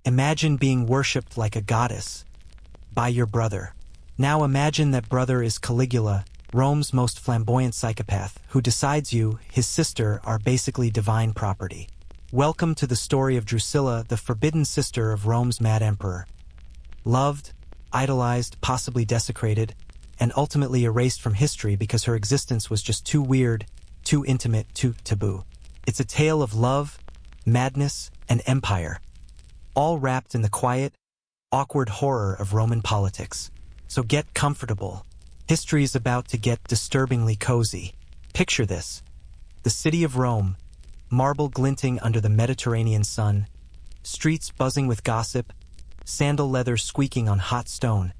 Imagine being worshipped like a goddess by your brother. Now imagine that brother is Caligula, Rome's most flamboyant psychopath, who decides you, his sister, are basically divine property. Welcome to the story of Drusilla, the forbidden sister of Rome's mad emperor. Loved, idolized, possibly desecrated, and ultimately erased from history because her existence was just too weird, too intimate, too taboo. It's a tale of love, madness, and empire, all wrapped in the quiet, awkward horror of Roman politics. So get comfortable. History is about to get disturbingly cozy. Picture this. The city of Rome, marble glinting under the Mediterranean sun, streets buzzing with gossip, sandal leather squeaking on hot stone,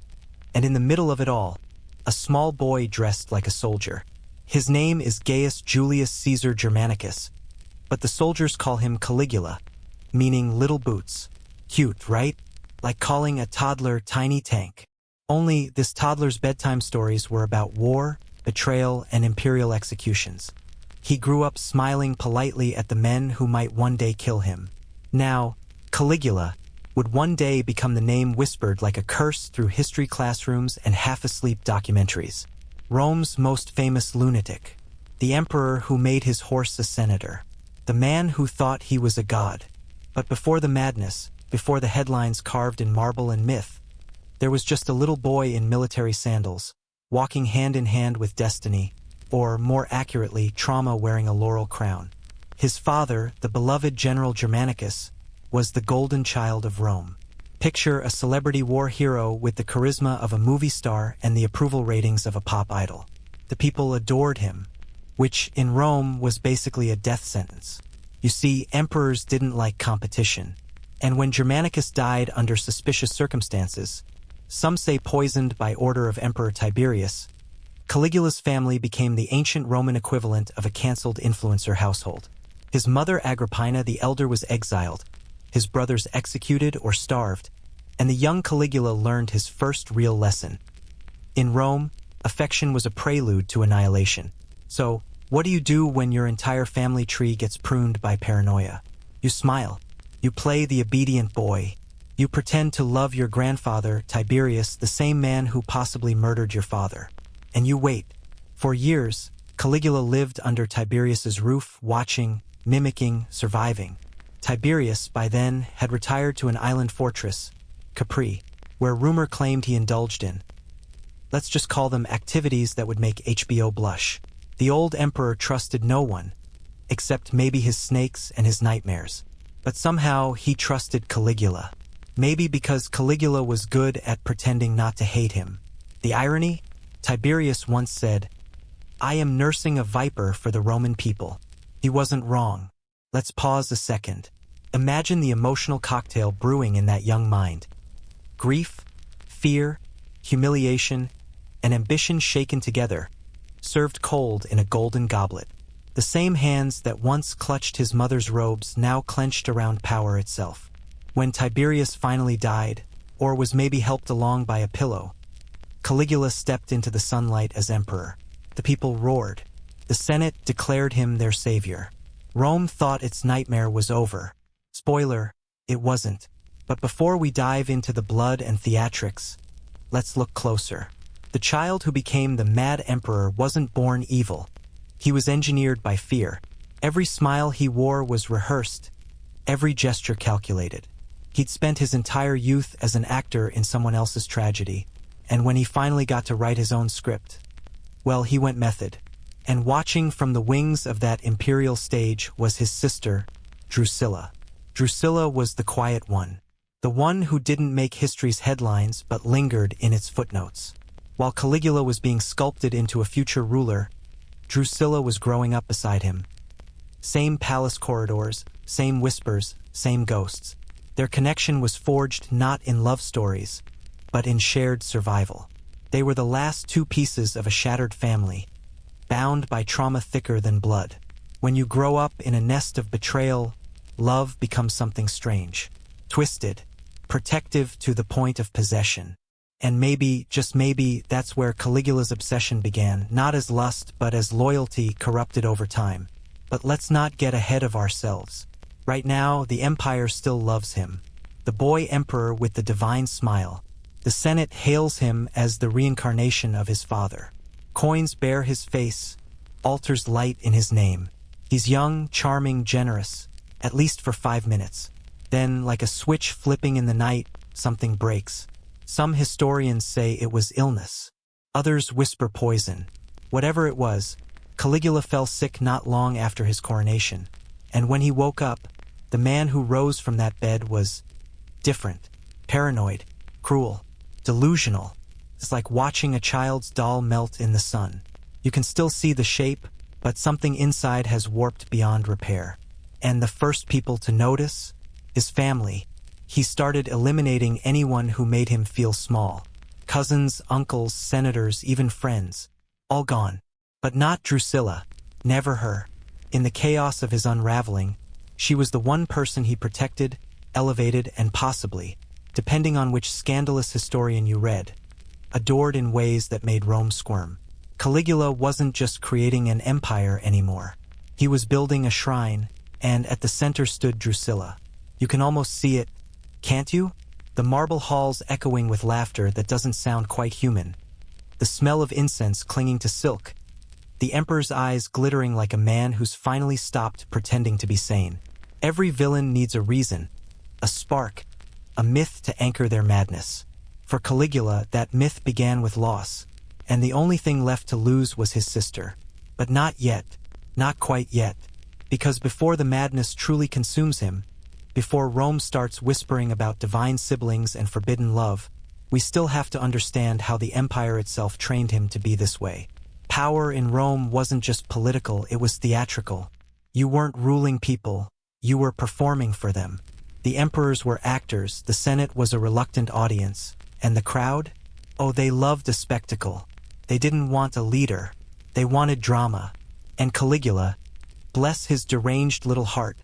and in the middle of it all, a small boy dressed like a soldier. His name is Gaius Julius Caesar Germanicus, but the soldiers call him Caligula, meaning little boots. Cute, right? Like calling a toddler tiny tank. Only this toddler's bedtime stories were about war, betrayal, and imperial executions. He grew up smiling politely at the men who might one day kill him. Now, Caligula would one day become the name whispered like a curse through history classrooms and half-asleep documentaries. Rome's most famous lunatic, the emperor who made his horse a senator, the man who thought he was a god. But before the madness, before the headlines carved in marble and myth, there was just a little boy in military sandals, walking hand in hand with destiny, or more accurately, trauma wearing a laurel crown. His father, the beloved General Germanicus, was the golden child of Rome. Picture a celebrity war hero with the charisma of a movie star and the approval ratings of a pop idol. The people adored him, which in Rome was basically a death sentence. You see, emperors didn't like competition. And when Germanicus died under suspicious circumstances, some say poisoned by order of Emperor Tiberius, Caligula's family became the ancient Roman equivalent of a cancelled influencer household. His mother Agrippina the Elder was exiled, his brothers executed or starved, and the young Caligula learned his first real lesson. In Rome, affection was a prelude to annihilation. So, what do you do when your entire family tree gets pruned by paranoia? You smile. You play the obedient boy. You pretend to love your grandfather, Tiberius, the same man who possibly murdered your father. And you wait. For years, Caligula lived under Tiberius's roof, watching, mimicking, surviving. Tiberius, by then, had retired to an island fortress, Capri, where rumor claimed he indulged in, let's just call them activities that would make HBO blush. The old emperor trusted no one, except maybe his snakes and his nightmares. But somehow he trusted Caligula. Maybe because Caligula was good at pretending not to hate him. The irony? Tiberius once said, "I am nursing a viper for the Roman people." He wasn't wrong. Let's pause a second. Imagine the emotional cocktail brewing in that young mind. Grief, fear, humiliation, and ambition shaken together, served cold in a golden goblet. The same hands that once clutched his mother's robes now clenched around power itself. When Tiberius finally died, or was maybe helped along by a pillow, Caligula stepped into the sunlight as emperor. The people roared. The Senate declared him their savior. Rome thought its nightmare was over. Spoiler, it wasn't. But before we dive into the blood and theatrics, let's look closer. The child who became the mad emperor wasn't born evil. He was engineered by fear. Every smile he wore was rehearsed, every gesture calculated. He'd spent his entire youth as an actor in someone else's tragedy, and when he finally got to write his own script, well, he went method. And watching from the wings of that imperial stage was his sister, Drusilla. Drusilla was the quiet one, the one who didn't make history's headlines but lingered in its footnotes. While Caligula was being sculpted into a future ruler, Drusilla was growing up beside him. Same palace corridors, same whispers, same ghosts. Their connection was forged not in love stories, but in shared survival. They were the last two pieces of a shattered family, bound by trauma thicker than blood. When you grow up in a nest of betrayal, love becomes something strange, twisted, protective to the point of possession. And maybe, just maybe, that's where Caligula's obsession began, not as lust but as loyalty corrupted over time. But let's not get ahead of ourselves. Right now, the empire still loves him. the boy emperor with the divine smile. The Senate hails him as the reincarnation of his father. Coins bear his face, altars light in his name. He's young, charming, generous, at least for 5 minutes. Then, like a switch flipping in the night, something breaks. Some historians say it was illness. Others whisper poison. Whatever it was, Caligula fell sick not long after his coronation. And when he woke up, the man who rose from that bed was different, paranoid, cruel, delusional. It's like watching a child's doll melt in the sun. You can still see the shape, but something inside has warped beyond repair. And the first people to notice? His family. He started eliminating anyone who made him feel small. Cousins, uncles, senators, even friends. All gone. But not Drusilla. Never her. In the chaos of his unraveling, she was the one person he protected, elevated, and possibly, depending on which scandalous historian you read, adored in ways that made Rome squirm. Caligula wasn't just creating an empire anymore. He was building a shrine, and at the center stood Drusilla. You can almost see it, can't you? The marble halls echoing with laughter that doesn't sound quite human. The smell of incense clinging to silk. The emperor's eyes glittering like a man who's finally stopped pretending to be sane. Every villain needs a reason, a spark, a myth to anchor their madness. For Caligula, that myth began with loss, and the only thing left to lose was his sister. But not yet, not quite yet, because before the madness truly consumes him, before Rome starts whispering about divine siblings and forbidden love, we still have to understand how the empire itself trained him to be this way. Power in Rome wasn't just political, it was theatrical. You weren't ruling people, you were performing for them. The emperors were actors, the Senate was a reluctant audience, and the crowd? Oh, they loved a spectacle. They didn't want a leader, they wanted drama. And Caligula, bless his deranged little heart,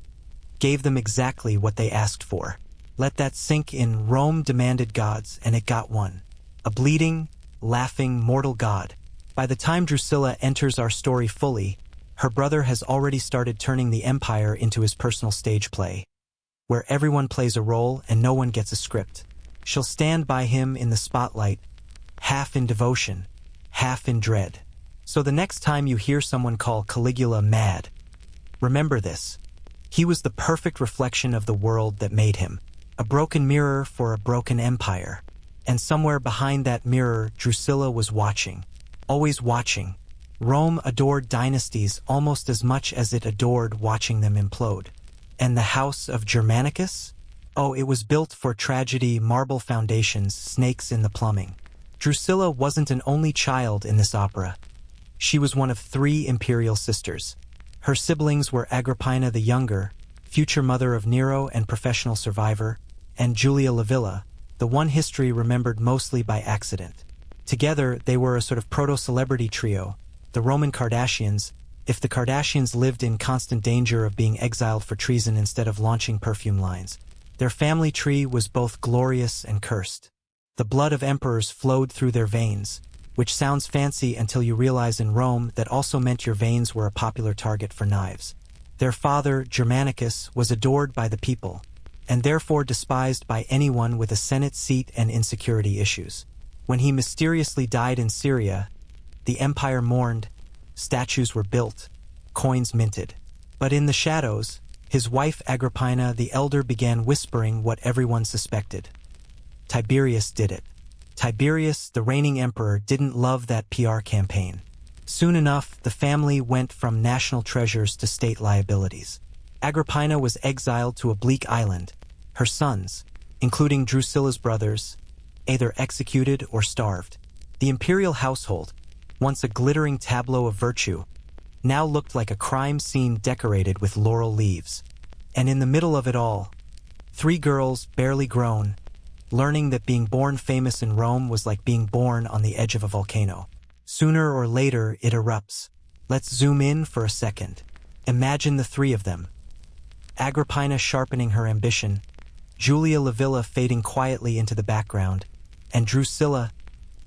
gave them exactly what they asked for. Let that sink in. Rome demanded gods, and it got one. A bleeding, laughing, mortal god. By the time Drusilla enters our story fully, her brother has already started turning the empire into his personal stage play, where everyone plays a role and no one gets a script. She'll stand by him in the spotlight, half in devotion, half in dread. So the next time you hear someone call Caligula mad, remember this. He was the perfect reflection of the world that made him, a broken mirror for a broken empire. And somewhere behind that mirror, Drusilla was watching, always watching. Rome adored dynasties almost as much as it adored watching them implode. And the house of Germanicus? Oh, it was built for tragedy, marble foundations, snakes in the plumbing. Drusilla wasn't an only child in this opera. She was one of 3 imperial sisters. Her siblings were Agrippina the Younger, future mother of Nero and professional survivor, and Julia Livilla, the one history remembered mostly by accident. Together, they were a sort of proto-celebrity trio, the Roman Kardashians, if the Kardashians lived in constant danger of being exiled for treason instead of launching perfume lines. Their family tree was both glorious and cursed. The blood of emperors flowed through their veins, which sounds fancy until you realize in Rome that also meant your veins were a popular target for knives. Their father, Germanicus, was adored by the people, and therefore despised by anyone with a Senate seat and insecurity issues. When he mysteriously died in Syria, the empire mourned, statues were built, coins minted. But in the shadows, his wife Agrippina the Elder began whispering what everyone suspected. Tiberius did it. Tiberius, the reigning emperor, didn't love that PR campaign. Soon enough, the family went from national treasures to state liabilities. Agrippina was exiled to a bleak island. Her sons, including Drusilla's brothers, either executed or starved. The imperial household, once a glittering tableau of virtue, now looked like a crime scene decorated with laurel leaves. And in the middle of it all, 3 girls, barely grown, learning that being born famous in Rome was like being born on the edge of a volcano. Sooner or later, it erupts. Let's zoom in for a second. Imagine the 3 of them. Agrippina sharpening her ambition, Julia Livilla fading quietly into the background, and Drusilla,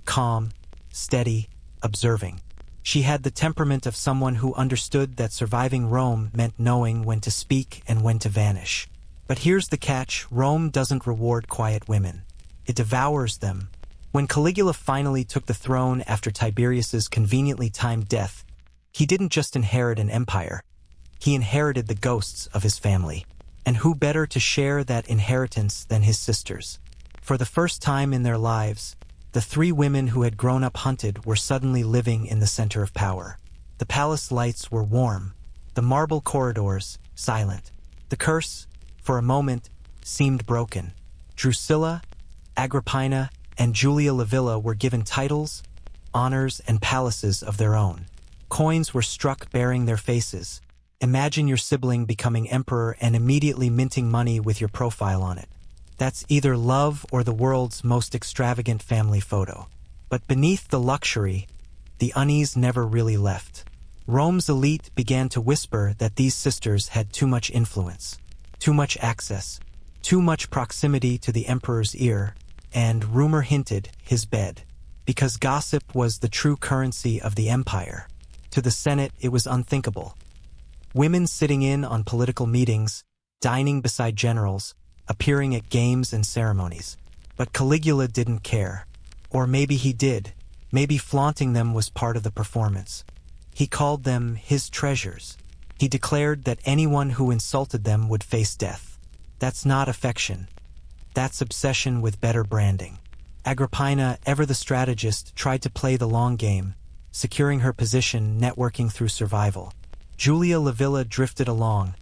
calm, steady, observing. She had the temperament of someone who understood that surviving Rome meant knowing when to speak and when to vanish. But here's the catch: Rome doesn't reward quiet women. It devours them. When Caligula finally took the throne after Tiberius's conveniently timed death, he didn't just inherit an empire. He inherited the ghosts of his family. And who better to share that inheritance than his sisters? For the first time in their lives, the three women who had grown up hunted were suddenly living in the center of power. The palace lights were warm, the marble corridors silent. The curse, for a moment, seemed broken. Drusilla, Agrippina, and Julia Livilla were given titles, honors, and palaces of their own. Coins were struck bearing their faces. Imagine your sibling becoming emperor and immediately minting money with your profile on it. That's either love or the world's most extravagant family photo. But beneath the luxury, the unease never really left. Rome's elite began to whisper that these sisters had too much influence, too much access, too much proximity to the emperor's ear, and rumor hinted his bed. Because gossip was the true currency of the empire. To the Senate, it was unthinkable. Women sitting in on political meetings, dining beside generals, appearing at games and ceremonies. But Caligula didn't care. Or maybe he did. Maybe flaunting them was part of the performance. He called them his treasures. He declared that anyone who insulted them would face death. That's not affection. That's obsession with better branding. Agrippina, ever the strategist, tried to play the long game, securing her position, networking through survival. Julia Livilla drifted along,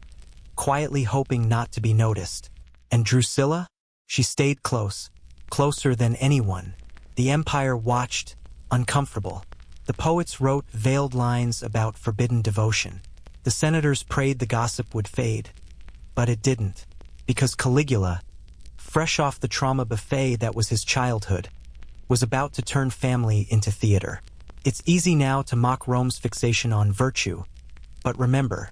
quietly hoping not to be noticed. And Drusilla? She stayed close, closer than anyone. The empire watched, uncomfortable. The poets wrote veiled lines about forbidden devotion. The senators prayed the gossip would fade. But it didn't. Because Caligula, fresh off the trauma buffet that was his childhood, was about to turn family into theater. It's easy now to mock Rome's fixation on virtue. But remember,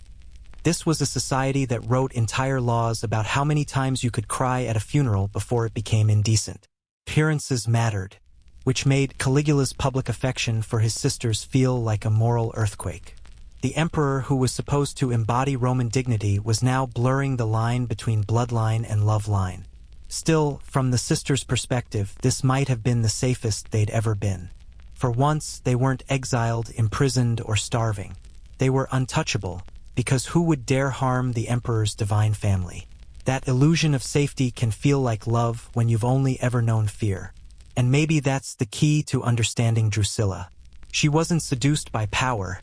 this was a society that wrote entire laws about how many times you could cry at a funeral before it became indecent. Appearances mattered, which made Caligula's public affection for his sisters feel like a moral earthquake. The emperor, who was supposed to embody Roman dignity, was now blurring the line between bloodline and love line. Still, from the sisters' perspective, this might have been the safest they'd ever been. For once, they weren't exiled, imprisoned, or starving. They were untouchable, because who would dare harm the emperor's divine family? That illusion of safety can feel like love when you've only ever known fear. And maybe that's the key to understanding Drusilla. She wasn't seduced by power.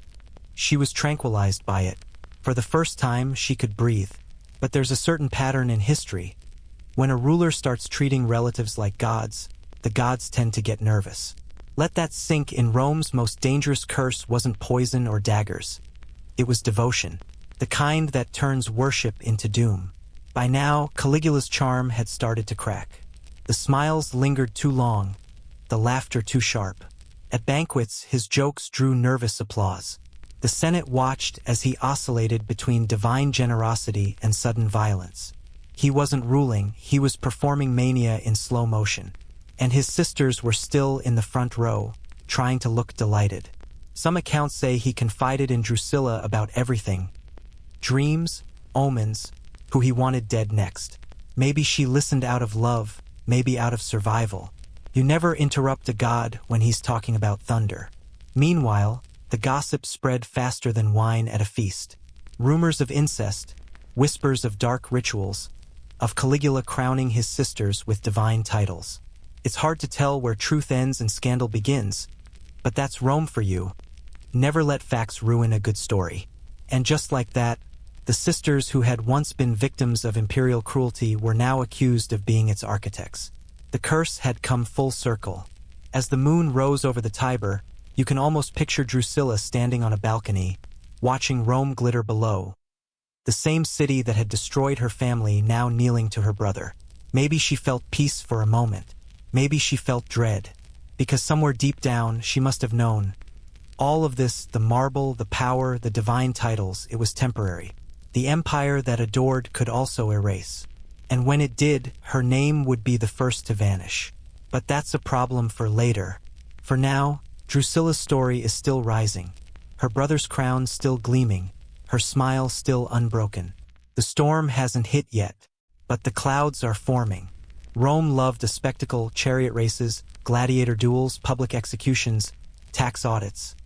She was tranquilized by it. For the first time, she could breathe. But there's a certain pattern in history. When a ruler starts treating relatives like gods, the gods tend to get nervous. Let that sink in. Rome's most dangerous curse wasn't poison or daggers. It was devotion, the kind that turns worship into doom. By now, Caligula's charm had started to crack. The smiles lingered too long, the laughter too sharp. At banquets, his jokes drew nervous applause. The Senate watched as he oscillated between divine generosity and sudden violence. He wasn't ruling, he was performing mania in slow motion. And his sisters were still in the front row, trying to look delighted. Some accounts say he confided in Drusilla about everything. Dreams, omens, who he wanted dead next. Maybe she listened out of love, maybe out of survival. You never interrupt a god when he's talking about thunder. Meanwhile, the gossip spread faster than wine at a feast. Rumors of incest, whispers of dark rituals, of Caligula crowning his sisters with divine titles. It's hard to tell where truth ends and scandal begins, but that's Rome for you. Never let facts ruin a good story. And just like that, the sisters who had once been victims of imperial cruelty were now accused of being its architects. The curse had come full circle. As the moon rose over the Tiber, you can almost picture Drusilla standing on a balcony, watching Rome glitter below. The same city that had destroyed her family now kneeling to her brother. Maybe she felt peace for a moment. Maybe she felt dread, because somewhere deep down she must have known. All of this, the marble, the power, the divine titles, it was temporary. The empire that adored could also erase. And when it did, her name would be the first to vanish. But that's a problem for later. For now, Drusilla's story is still rising. Her brother's crown still gleaming, her smile still unbroken. The storm hasn't hit yet, But the clouds are forming. Rome loved a spectacle: chariot races, gladiator duels, public executions, tax audits.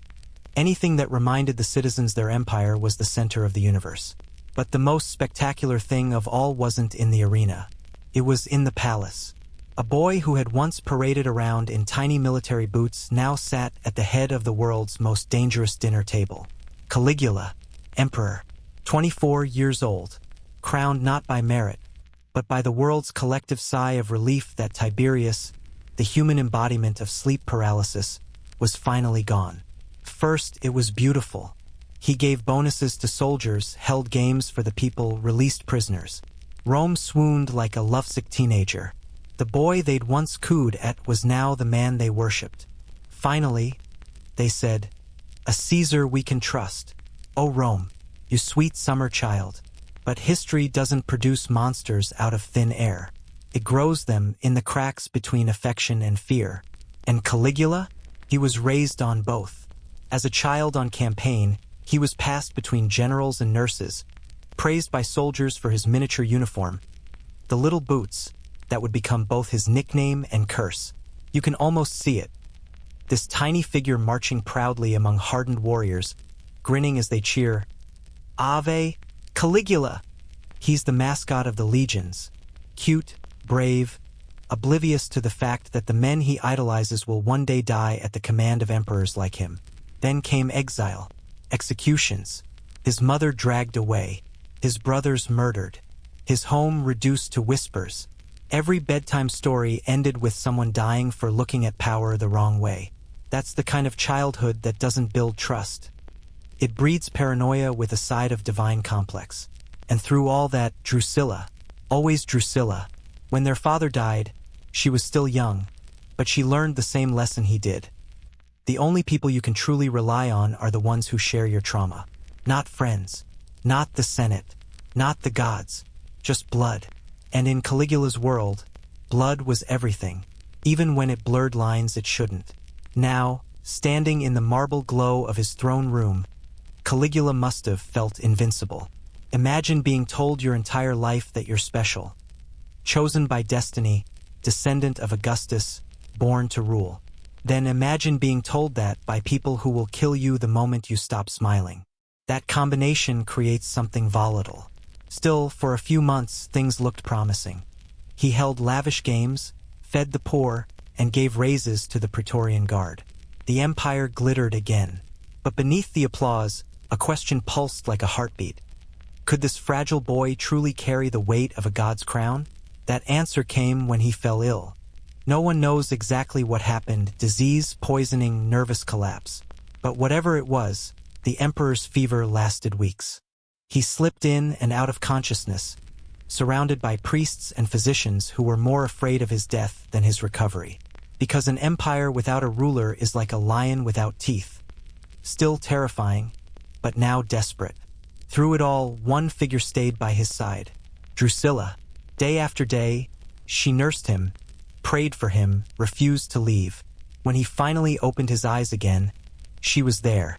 Anything that reminded the citizens their empire was the center of the universe. But the most spectacular thing of all wasn't in the arena. It was in the palace. A boy who had once paraded around in tiny military boots now sat at the head of the world's most dangerous dinner table. Caligula, emperor, 24 years old, crowned not by merit, but by the world's collective sigh of relief that Tiberius, the human embodiment of sleep paralysis, was finally gone. First, it was beautiful. He gave bonuses to soldiers, held games for the people, released prisoners. Rome swooned like a lovesick teenager. The boy they'd once cooed at was now the man they worshipped. Finally, they said, "A Caesar we can trust. O Rome, you sweet summer child." But history doesn't produce monsters out of thin air. It grows them in the cracks between affection and fear. And Caligula? He was raised on both. As a child on campaign, he was passed between generals and nurses, praised by soldiers for his miniature uniform, the little boots, that would become both his nickname and curse. You can almost see it. This tiny figure marching proudly among hardened warriors, grinning as they cheer, "Ave Caligula!" He's the mascot of the legions, cute, brave, oblivious to the fact that the men he idolizes will one day die at the command of emperors like him. Then came exile, executions, his mother dragged away, his brothers murdered, his home reduced to whispers. Every bedtime story ended with someone dying for looking at power the wrong way. That's the kind of childhood that doesn't build trust. It breeds paranoia with a side of divine complex. And through all that, Drusilla, always Drusilla. When their father died, she was still young, but she learned the same lesson he did. The only people you can truly rely on are the ones who share your trauma. Not friends, not the Senate, not the gods, just blood. And in Caligula's world, blood was everything, even when it blurred lines it shouldn't. Now, standing in the marble glow of his throne room, Caligula must have felt invincible. Imagine being told your entire life that you're special, chosen by destiny, descendant of Augustus, born to rule. Then imagine being told that by people who will kill you the moment you stop smiling. That combination creates something volatile. Still, for a few months, things looked promising. He held lavish games, fed the poor, and gave raises to the Praetorian Guard. The empire glittered again. But beneath the applause, a question pulsed like a heartbeat. Could this fragile boy truly carry the weight of a god's crown? That answer came when he fell ill. No one knows exactly what happened: disease, poisoning, nervous collapse. But whatever it was, the emperor's fever lasted weeks. He slipped in and out of consciousness, surrounded by priests and physicians who were more afraid of his death than his recovery. Because an empire without a ruler is like a lion without teeth. Still terrifying, but now desperate. Through it all, one figure stayed by his side: Drusilla. Day after day, she nursed him, prayed for him, refused to leave. When he finally opened his eyes again, she was there.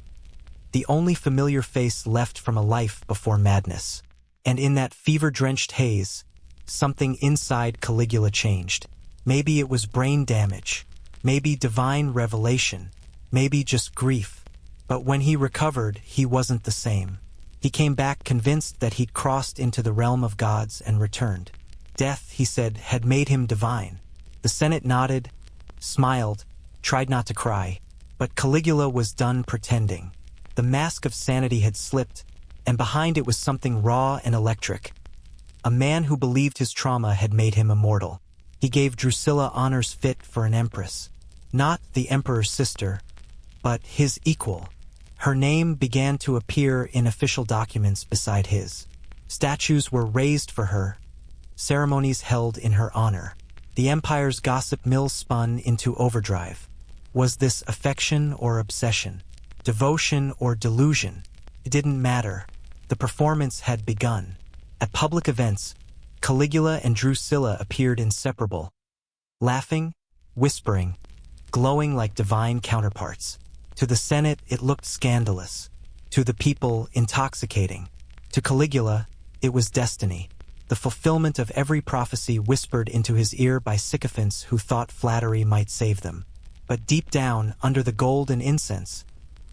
The only familiar face left from a life before madness. And in that fever-drenched haze, something inside Caligula changed. Maybe it was brain damage, maybe divine revelation, maybe just grief. But when he recovered, he wasn't the same. He came back convinced that he'd crossed into the realm of gods and returned. Death, he said, had made him divine. The Senate nodded, smiled, tried not to cry. But Caligula was done pretending. The mask of sanity had slipped, and behind it was something raw and electric. A man who believed his trauma had made him immortal. He gave Drusilla honors fit for an empress. Not the emperor's sister, but his equal. Her name began to appear in official documents beside his. Statues were raised for her, ceremonies held in her honor. The empire's gossip mill spun into overdrive. Was this affection or obsession? Devotion or delusion? It didn't matter. The performance had begun. At public events, Caligula and Drusilla appeared inseparable, laughing, whispering, glowing like divine counterparts. To the Senate, it looked scandalous. To the people, intoxicating. To Caligula, it was destiny. the fulfillment of every prophecy whispered into his ear by sycophants who thought flattery might save them. But deep down, under the gold and incense,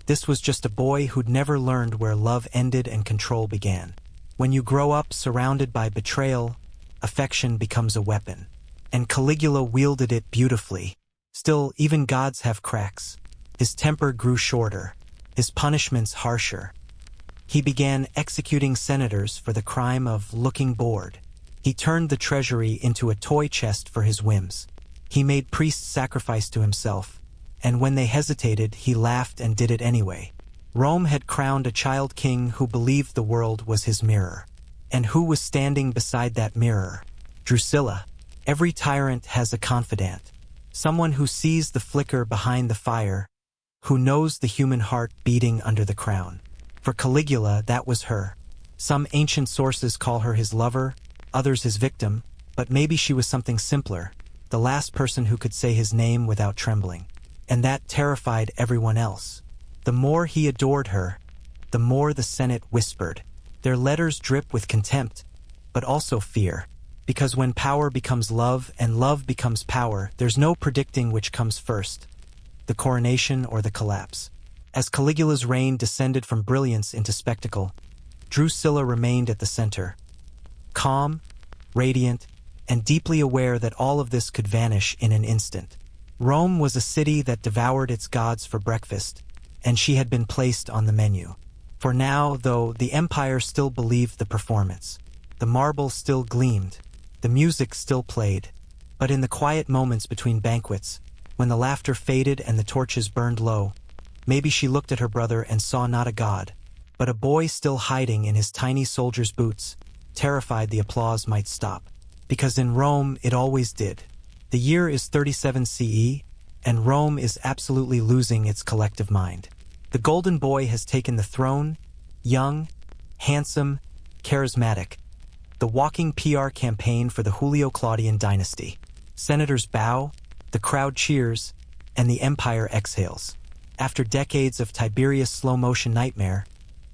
this was just a boy who'd never learned where love ended and control began. When you grow up surrounded by betrayal, affection becomes a weapon. And Caligula wielded it beautifully. Still, even gods have cracks. His temper grew shorter, his punishments harsher. He began executing senators for the crime of looking bored. He turned the treasury into a toy chest for his whims. He made priests sacrifice to himself, and when they hesitated, he laughed and did it anyway. Rome had crowned a child king who believed the world was his mirror. And who was standing beside that mirror? Drusilla. Every tyrant has a confidant, someone who sees the flicker behind the fire, who knows the human heart beating under the crown. For Caligula, that was her. Some ancient sources call her his lover, others his victim, but maybe she was something simpler, the last person who could say his name without trembling. And that terrified everyone else. The more he adored her, the more the Senate whispered. Their letters drip with contempt, but also fear. Because when power becomes love and love becomes power, there's no predicting which comes first, the coronation or the collapse. As Caligula's reign descended from brilliance into spectacle, Drusilla remained at the center, calm, radiant, and deeply aware that all of this could vanish in an instant. Rome was a city that devoured its gods for breakfast, and she had been placed on the menu. For now, though, the empire still believed the performance. The marble still gleamed, the music still played, but in the quiet moments between banquets, when the laughter faded and the torches burned low, maybe she looked at her brother and saw not a god, but a boy still hiding in his tiny soldier's boots, terrified the applause might stop. Because in Rome it always did. The year is 37 CE, and Rome is absolutely losing its collective mind. The golden boy has taken the throne, young, handsome, charismatic, the walking PR campaign for the Julio-Claudian dynasty. Senators bow, the crowd cheers, and the empire exhales. After decades of Tiberius' slow-motion nightmare,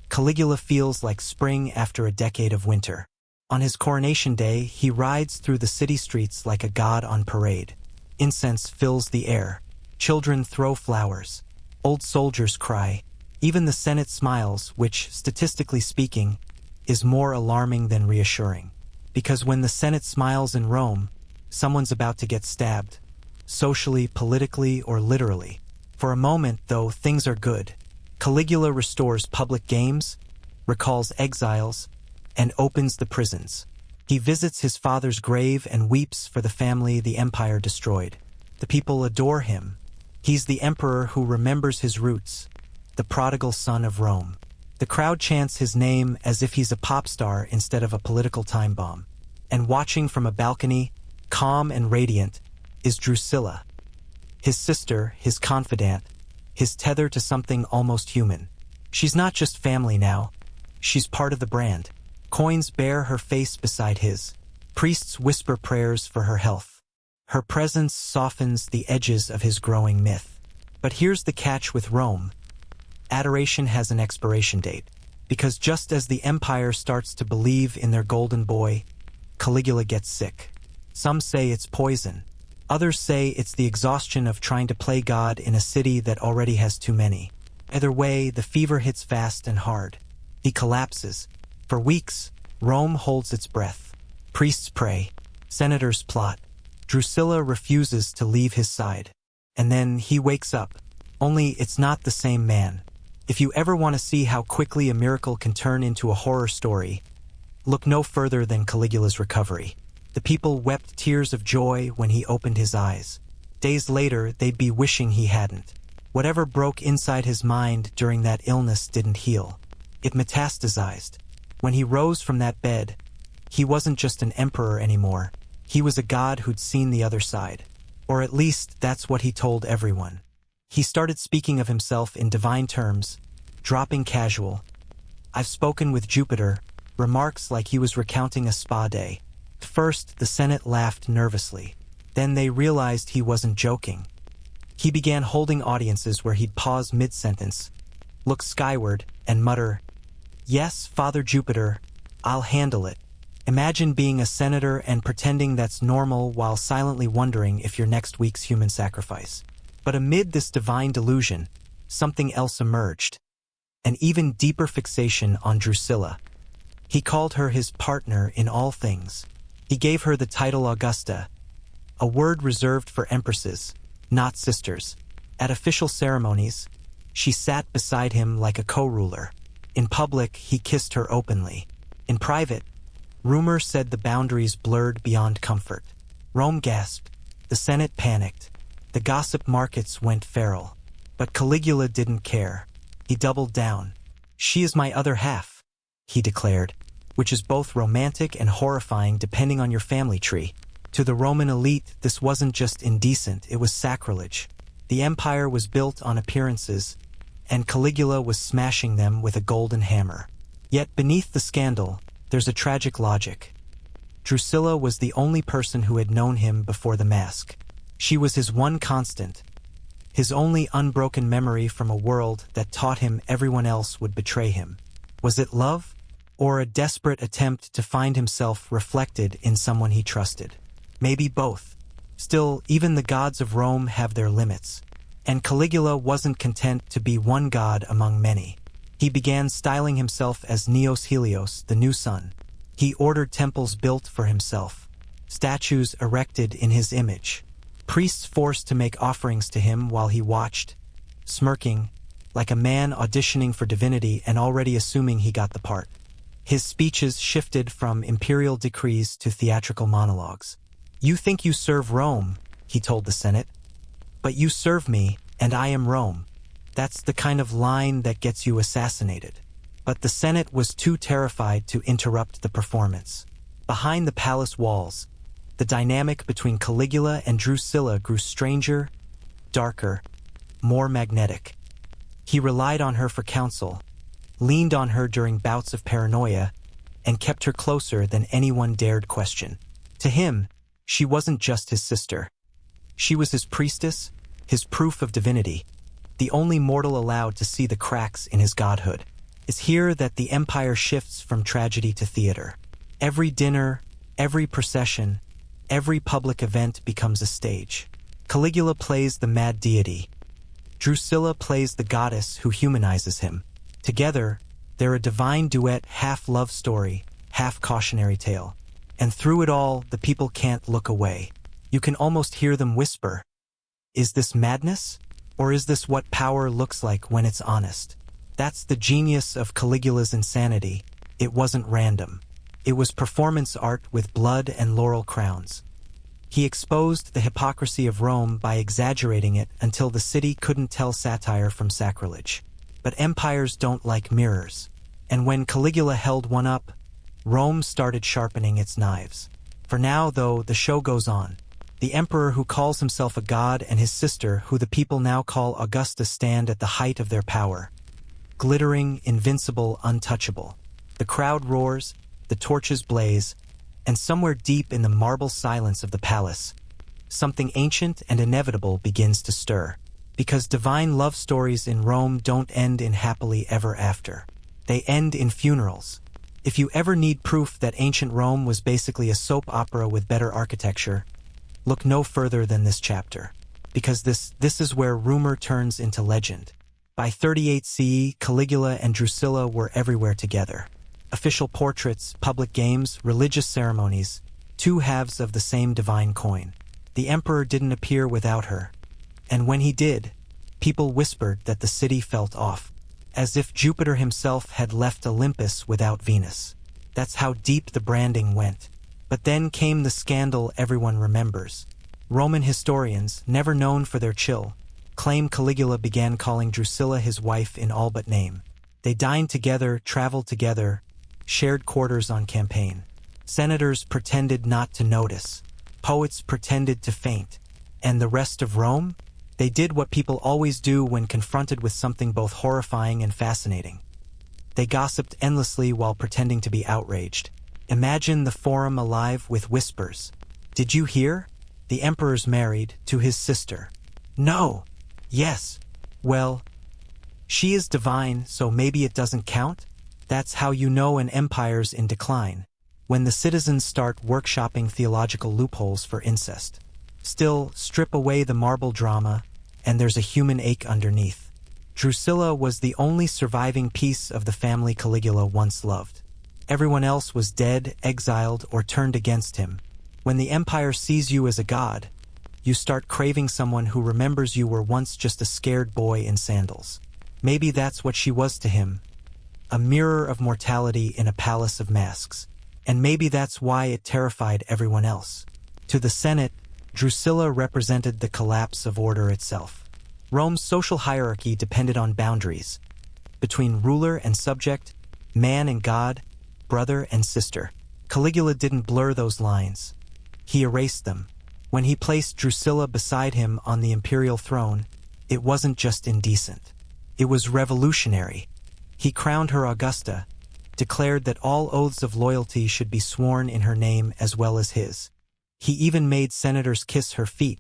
Caligula feels like spring after a decade of winter. On his coronation day, he rides through the city streets like a god on parade. Incense fills the air. Children throw flowers. Old soldiers cry. Even the Senate smiles, which, statistically speaking, is more alarming than reassuring. Because when the Senate smiles in Rome, someone's about to get stabbed. Socially, politically, or literally. For a moment, though, things are good. Caligula restores public games, recalls exiles, and opens the prisons. He visits his father's grave and weeps for the family the empire destroyed. The people adore him. He's the emperor who remembers his roots, the prodigal son of Rome. The crowd chants his name as if he's a pop star instead of a political time bomb. And watching from a balcony, calm and radiant, is Drusilla. His sister, his confidant, his tether to something almost human. She's not just family now. She's part of the brand. Coins bear her face beside his. Priests whisper prayers for her health. Her presence softens the edges of his growing myth. But here's the catch with Rome. Adoration has an expiration date. Because just as the empire starts to believe in their golden boy, Caligula gets sick. Some say it's poison. Others say it's the exhaustion of trying to play God in a city that already has too many. Either way, the fever hits fast and hard. He collapses. For weeks, Rome holds its breath. Priests pray. Senators plot. Drusilla refuses to leave his side. And then he wakes up. Only it's not the same man. If you ever want to see how quickly a miracle can turn into a horror story, look no further than Caligula's recovery. The people wept tears of joy when he opened his eyes. Days later, they'd be wishing he hadn't. Whatever broke inside his mind during that illness didn't heal. It metastasized. When he rose from that bed, he wasn't just an emperor anymore. He was a god who'd seen the other side. Or at least, that's what he told everyone. He started speaking of himself in divine terms, dropping casual. "I've spoken with Jupiter," remarks like he was recounting a spa day. First, the Senate laughed nervously. Then they realized he wasn't joking. He began holding audiences where he'd pause mid-sentence, look skyward, and mutter, "Yes, Father Jupiter, I'll handle it." Imagine being a senator and pretending that's normal while silently wondering if you're next week's human sacrifice. But amid this divine delusion, something else emerged. An even deeper fixation on Drusilla. He called her his partner in all things. He gave her the title Augusta, a word reserved for empresses, not sisters. At official ceremonies, she sat beside him like a co-ruler. In public, he kissed her openly. In private, rumor said the boundaries blurred beyond comfort. Rome gasped. The Senate panicked. The gossip markets went feral. But Caligula didn't care. He doubled down. "She is my other half," he declared, which is both romantic and horrifying depending on your family tree. To the Roman elite, this wasn't just indecent, it was sacrilege. The empire was built on appearances, and Caligula was smashing them with a golden hammer. Yet beneath the scandal, there's a tragic logic. Drusilla was the only person who had known him before the mask. She was his one constant, his only unbroken memory from a world that taught him everyone else would betray him. Was it love, or a desperate attempt to find himself reflected in someone he trusted? Maybe both. Still, even the gods of Rome have their limits, and Caligula wasn't content to be one god among many. He began styling himself as Neos Helios, the new sun. He ordered temples built for himself, statues erected in his image, priests forced to make offerings to him while he watched, smirking, like a man auditioning for divinity and already assuming he got the part. His speeches shifted from imperial decrees to theatrical monologues. "You think you serve Rome," he told the Senate, "but you serve me, and I am Rome." That's the kind of line that gets you assassinated. But the Senate was too terrified to interrupt the performance. Behind the palace walls, the dynamic between Caligula and Drusilla grew stranger, darker, more magnetic. He relied on her for counsel, leaned on her during bouts of paranoia, and kept her closer than anyone dared question. To him, she wasn't just his sister. She was his priestess, his proof of divinity, the only mortal allowed to see the cracks in his godhood. It's here that the empire shifts from tragedy to theater. Every dinner, every procession, every public event becomes a stage. Caligula plays the mad deity. Drusilla plays the goddess who humanizes him. Together, they're a divine duet, half love story, half cautionary tale. And through it all, the people can't look away. You can almost hear them whisper, "Is this madness? Or is this what power looks like when it's honest?" That's the genius of Caligula's insanity. It wasn't random. It was performance art with blood and laurel crowns. He exposed the hypocrisy of Rome by exaggerating it until the city couldn't tell satire from sacrilege. But empires don't like mirrors. And when Caligula held one up, Rome started sharpening its knives. For now, though, the show goes on. The emperor who calls himself a god and his sister, who the people now call Augusta, stand at the height of their power. Glittering, invincible, untouchable. The crowd roars, the torches blaze, and somewhere deep in the marble silence of the palace, something ancient and inevitable begins to stir. Because divine love stories in Rome don't end in happily ever after. They end in funerals. If you ever need proof that ancient Rome was basically a soap opera with better architecture, look no further than this chapter. Because this is where rumor turns into legend. By 38 CE, Caligula and Drusilla were everywhere together. Official portraits, public games, religious ceremonies, two halves of the same divine coin. The emperor didn't appear without her. And when he did, people whispered that the city felt off, as if Jupiter himself had left Olympus without Venus. That's how deep the branding went. But then came the scandal everyone remembers. Roman historians, never known for their chill, claim Caligula began calling Drusilla his wife in all but name. They dined together, traveled together, shared quarters on campaign. Senators pretended not to notice. Poets pretended to faint. And the rest of Rome? They did what people always do when confronted with something both horrifying and fascinating. They gossiped endlessly while pretending to be outraged. Imagine the forum alive with whispers. "Did you hear? The emperor's married to his sister." "No." "Yes." "Well, she is divine, so maybe it doesn't count?" That's how you know an empire's in decline. when the citizens start workshopping theological loopholes for incest. Still, strip away the marble drama, and there's a human ache underneath. Drusilla was the only surviving piece of the family Caligula once loved. Everyone else was dead, exiled, or turned against him. When the empire sees you as a god, you start craving someone who remembers you were once just a scared boy in sandals. Maybe that's what she was to him, a mirror of mortality in a palace of masks. And maybe that's why it terrified everyone else. To the Senate, Drusilla represented the collapse of order itself. Rome's social hierarchy depended on boundaries between ruler and subject, man and god, brother and sister. Caligula didn't blur those lines. He erased them. When he placed Drusilla beside him on the imperial throne, it wasn't just indecent. It was revolutionary. He crowned her Augusta, declared that all oaths of loyalty should be sworn in her name as well as his. He even made senators kiss her feet,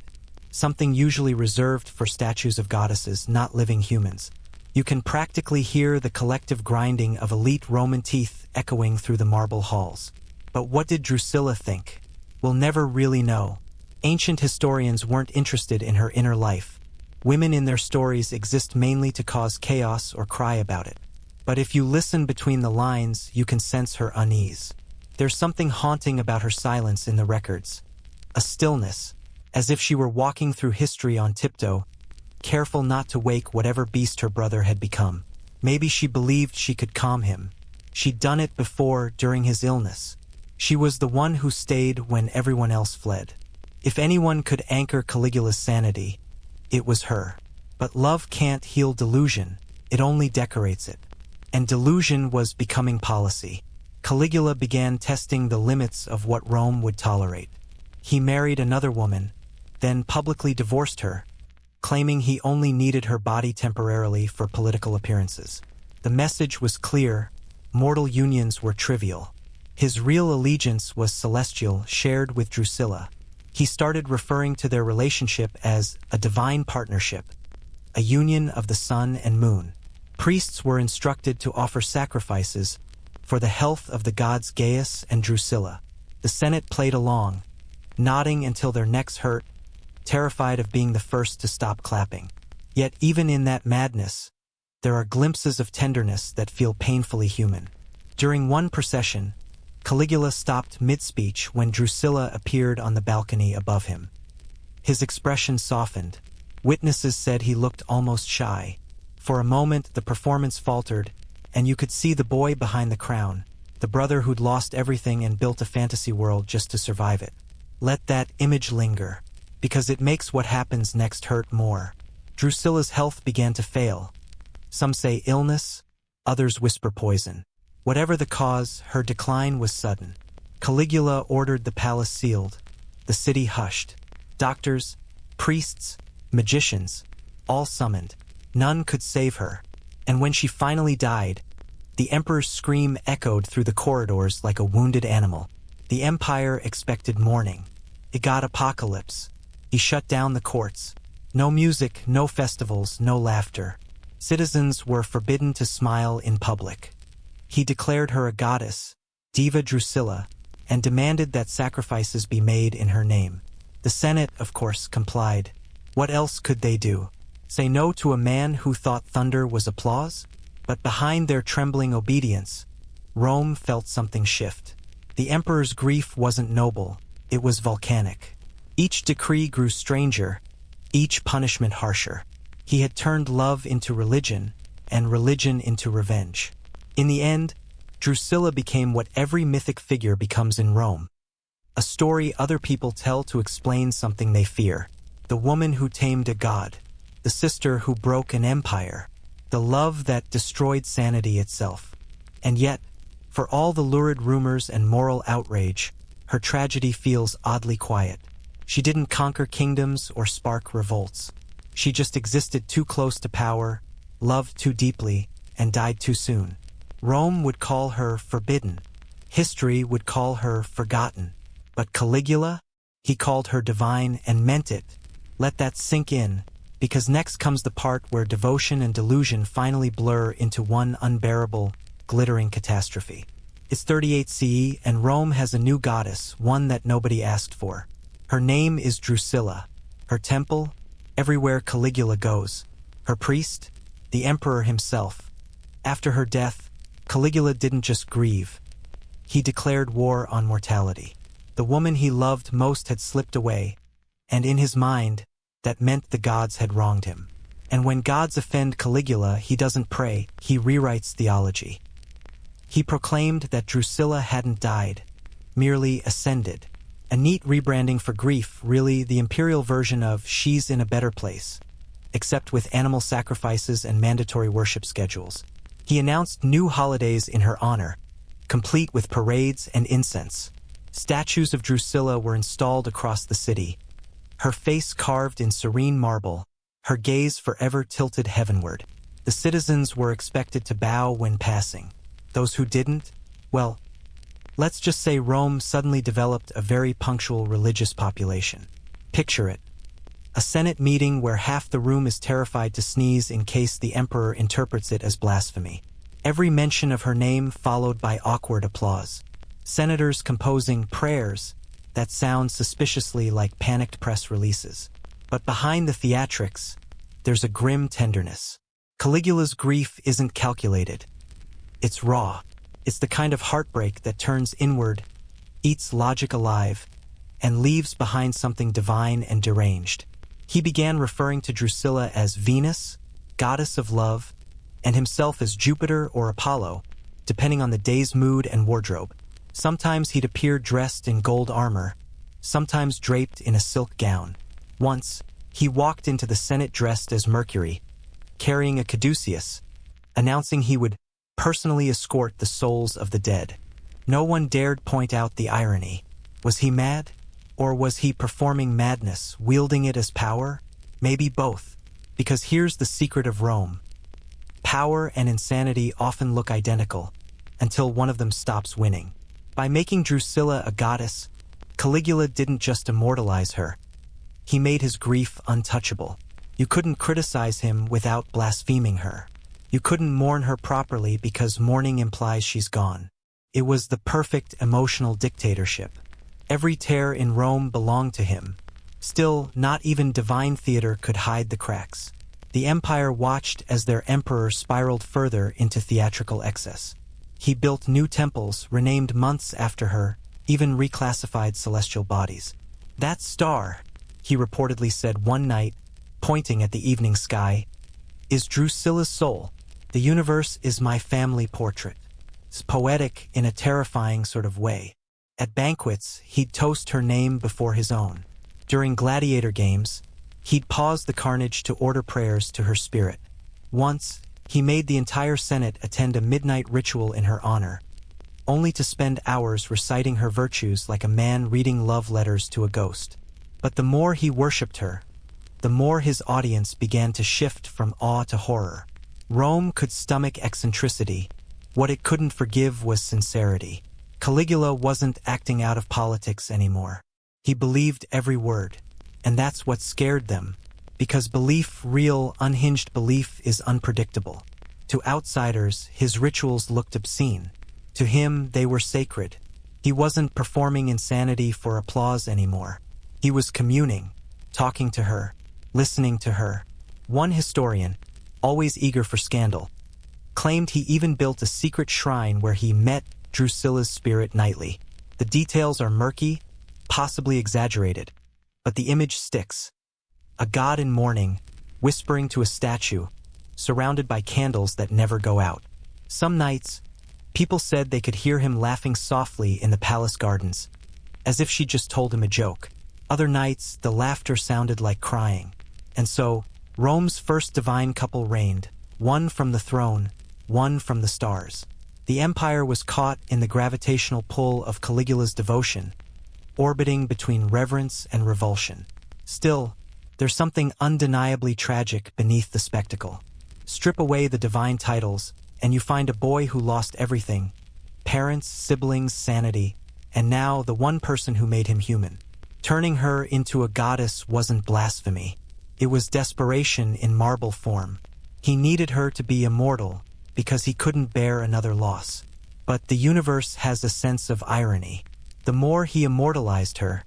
something usually reserved for statues of goddesses, not living humans. You can practically hear the collective grinding of elite Roman teeth echoing through the marble halls. But what did Drusilla think? We'll never really know. Ancient historians weren't interested in her inner life. Women in their stories exist mainly to cause chaos or cry about it. But if you listen between the lines, you can sense her unease. There's something haunting about her silence in the records. A stillness, as if she were walking through history on tiptoe, careful not to wake whatever beast her brother had become. Maybe she believed she could calm him. She'd done it before, during his illness. She was the one who stayed when everyone else fled. If anyone could anchor Caligula's sanity, it was her. But love can't heal delusion, it only decorates it. And delusion was becoming policy. Caligula began testing the limits of what Rome would tolerate. He married another woman, then publicly divorced her, claiming he only needed her body temporarily for political appearances. The message was clear: mortal unions were trivial. His real allegiance was celestial, shared with Drusilla. He started referring to their relationship as a divine partnership, a union of the sun and moon. Priests were instructed to offer sacrifices for the health of the gods Gaius and Drusilla. The Senate played along, nodding until their necks hurt, terrified of being the first to stop clapping. Yet even in that madness, there are glimpses of tenderness that feel painfully human. During one procession, Caligula stopped mid-speech when Drusilla appeared on the balcony above him. His expression softened. Witnesses said he looked almost shy. For a moment, the performance faltered, and you could see the boy behind the crown, the brother who'd lost everything and built a fantasy world just to survive it. Let that image linger, because it makes what happens next hurt more. Drusilla's health began to fail. Some say illness, others whisper poison. Whatever the cause, her decline was sudden. Caligula ordered the palace sealed. The city hushed. Doctors, priests, magicians, all summoned. None could save her. And when she finally died, the emperor's scream echoed through the corridors like a wounded animal. The empire expected mourning. It got apocalypse. He shut down the courts. No music, no festivals, no laughter. Citizens were forbidden to smile in public. He declared her a goddess, Diva Drusilla, and demanded that sacrifices be made in her name. The Senate, of course, complied. What else could they do? Say no to a man who thought thunder was applause? But behind their trembling obedience, Rome felt something shift. The emperor's grief wasn't noble, it was volcanic. Each decree grew stranger, each punishment harsher. He had turned love into religion, and religion into revenge. In the end, Drusilla became what every mythic figure becomes in Rome. A story other people tell to explain something they fear. The woman who tamed a god. The sister who broke an empire. The love that destroyed sanity itself. And yet, for all the lurid rumors and moral outrage, her tragedy feels oddly quiet. She didn't conquer kingdoms or spark revolts. She just existed too close to power, loved too deeply, and died too soon. Rome would call her forbidden. History would call her forgotten. But Caligula? He called her divine and meant it. Let that sink in, because next comes the part where devotion and delusion finally blur into one unbearable, glittering catastrophe. It's 38 CE, and Rome has a new goddess, one that nobody asked for. Her name is Drusilla. Her temple? Everywhere Caligula goes. Her priest? The emperor himself. After her death, Caligula didn't just grieve. He declared war on mortality. The woman he loved most had slipped away, and in his mind, that meant the gods had wronged him. And when gods offend Caligula, he doesn't pray, he rewrites theology. He proclaimed that Drusilla hadn't died, merely ascended. A neat rebranding for grief, really the imperial version of she's in a better place, except with animal sacrifices and mandatory worship schedules. He announced new holidays in her honor, complete with parades and incense. Statues of Drusilla were installed across the city, her face carved in serene marble, her gaze forever tilted heavenward. The citizens were expected to bow when passing. Those who didn't, well, let's just say Rome suddenly developed a very punctual religious population. Picture it. A Senate meeting where half the room is terrified to sneeze in case the emperor interprets it as blasphemy. Every mention of her name followed by awkward applause. Senators composing prayers that sound suspiciously like panicked press releases. But behind the theatrics, there's a grim tenderness. Caligula's grief isn't calculated. It's raw. It's the kind of heartbreak that turns inward, eats logic alive, and leaves behind something divine and deranged. He began referring to Drusilla as Venus, goddess of love, and himself as Jupiter or Apollo, depending on the day's mood and wardrobe. Sometimes he'd appear dressed in gold armor, sometimes draped in a silk gown. Once, he walked into the Senate dressed as Mercury, carrying a caduceus, announcing he would personally escort the souls of the dead. No one dared point out the irony. Was he mad? Or was he performing madness, wielding it as power? Maybe both. Because here's the secret of Rome. Power and insanity often look identical, until one of them stops winning. By making Drusilla a goddess, Caligula didn't just immortalize her. He made his grief untouchable. You couldn't criticize him without blaspheming her. You couldn't mourn her properly because mourning implies she's gone. It was the perfect emotional dictatorship. Every tear in Rome belonged to him. Still, not even divine theater could hide the cracks. The empire watched as their emperor spiraled further into theatrical excess. He built new temples, renamed months after her, even reclassified celestial bodies. "That star," he reportedly said one night, pointing at the evening sky, "is Drusilla's soul. The universe is my family portrait." It's poetic in a terrifying sort of way. At banquets, he'd toast her name before his own. During gladiator games, he'd pause the carnage to order prayers to her spirit. Once, he made the entire Senate attend a midnight ritual in her honor, only to spend hours reciting her virtues like a man reading love letters to a ghost. But the more he worshipped her, the more his audience began to shift from awe to horror. Rome could stomach eccentricity. What it couldn't forgive was sincerity. Caligula wasn't acting out of politics anymore. He believed every word. And that's what scared them. Because belief, real, unhinged belief, is unpredictable. To outsiders, his rituals looked obscene. To him, they were sacred. He wasn't performing insanity for applause anymore. He was communing, talking to her, listening to her. One historian, always eager for scandal, claimed he even built a secret shrine where he met Drusilla's spirit nightly. The details are murky, possibly exaggerated, but the image sticks. A god in mourning, whispering to a statue, surrounded by candles that never go out. Some nights, people said they could hear him laughing softly in the palace gardens, as if she just told him a joke. Other nights, the laughter sounded like crying. And so, Rome's first divine couple reigned, one from the throne, one from the stars. The empire was caught in the gravitational pull of Caligula's devotion, orbiting between reverence and revulsion. Still, there's something undeniably tragic beneath the spectacle. Strip away the divine titles, and you find a boy who lost everything: parents, siblings, sanity, and now the one person who made him human. Turning her into a goddess wasn't blasphemy. It was desperation in marble form. He needed her to be immortal because he couldn't bear another loss. But the universe has a sense of irony. The more he immortalized her,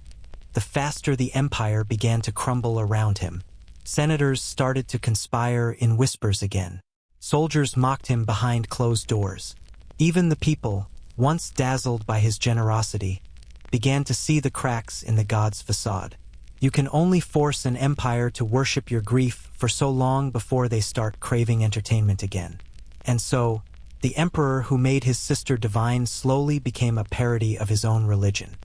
the faster the empire began to crumble around him. Senators started to conspire in whispers again. Soldiers mocked him behind closed doors. Even the people, once dazzled by his generosity, began to see the cracks in the god's facade. You can only force an empire to worship your grief for so long before they start craving entertainment again. And so, the emperor who made his sister divine slowly became a parody of his own religion.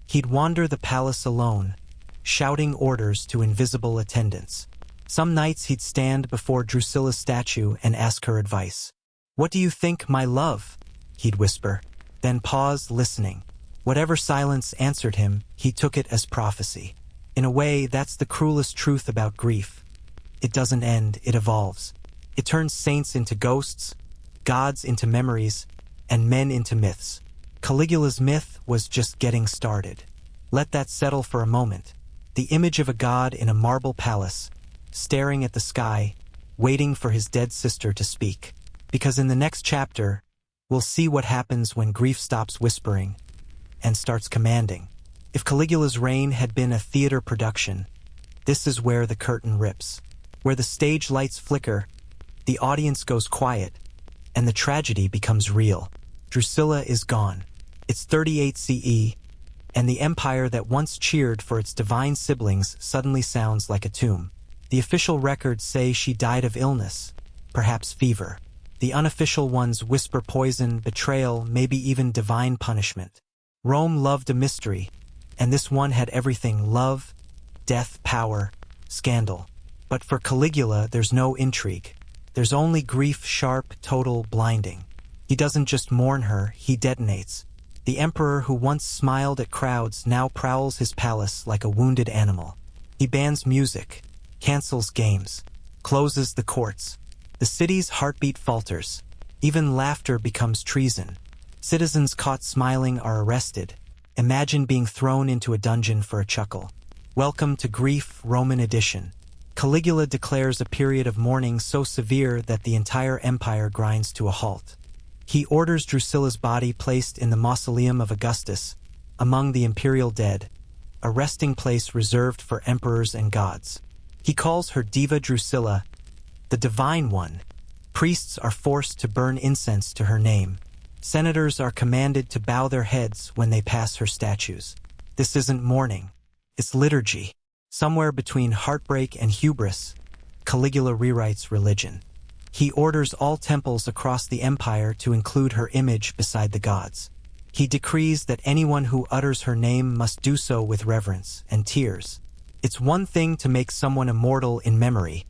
He'd wander the palace alone, shouting orders to invisible attendants. Some nights he'd stand before Drusilla's statue and ask her advice. "What do you think, my love?" he'd whisper, then pause, listening. Whatever silence answered him, he took it as prophecy. In a way, that's the cruelest truth about grief. It doesn't end, it evolves. It turns saints into ghosts, gods into memories, and men into myths. Caligula's myth was just getting started. Let that settle for a moment. The image of a god in a marble palace, staring at the sky, waiting for his dead sister to speak. Because in the next chapter, we'll see what happens when grief stops whispering and starts commanding. If Caligula's reign had been a theater production, this is where the curtain rips. Where the stage lights flicker, the audience goes quiet, and the tragedy becomes real. Drusilla is gone. It's 38 CE, and the empire that once cheered for its divine siblings suddenly sounds like a tomb. The official records say she died of illness, perhaps fever. The unofficial ones whisper poison, betrayal, maybe even divine punishment. Rome loved a mystery, and this one had everything: love, death, power, scandal. But for Caligula, there's no intrigue. There's only grief, sharp, total, blinding. He doesn't just mourn her, he detonates. The emperor who once smiled at crowds now prowls his palace like a wounded animal. He bans music, cancels games, closes the courts. The city's heartbeat falters. Even laughter becomes treason. Citizens caught smiling are arrested. Imagine being thrown into a dungeon for a chuckle. Welcome to Grief, Roman edition. Caligula declares a period of mourning so severe that the entire empire grinds to a halt. He orders Drusilla's body placed in the mausoleum of Augustus, among the imperial dead, a resting place reserved for emperors and gods. He calls her Diva Drusilla, the Divine One. Priests are forced to burn incense to her name. Senators are commanded to bow their heads when they pass her statues. This isn't mourning, it's liturgy. Somewhere between heartbreak and hubris, Caligula rewrites religion. He orders all temples across the empire to include her image beside the gods. He decrees that anyone who utters her name must do so with reverence and tears. It's one thing to make someone immortal in memory.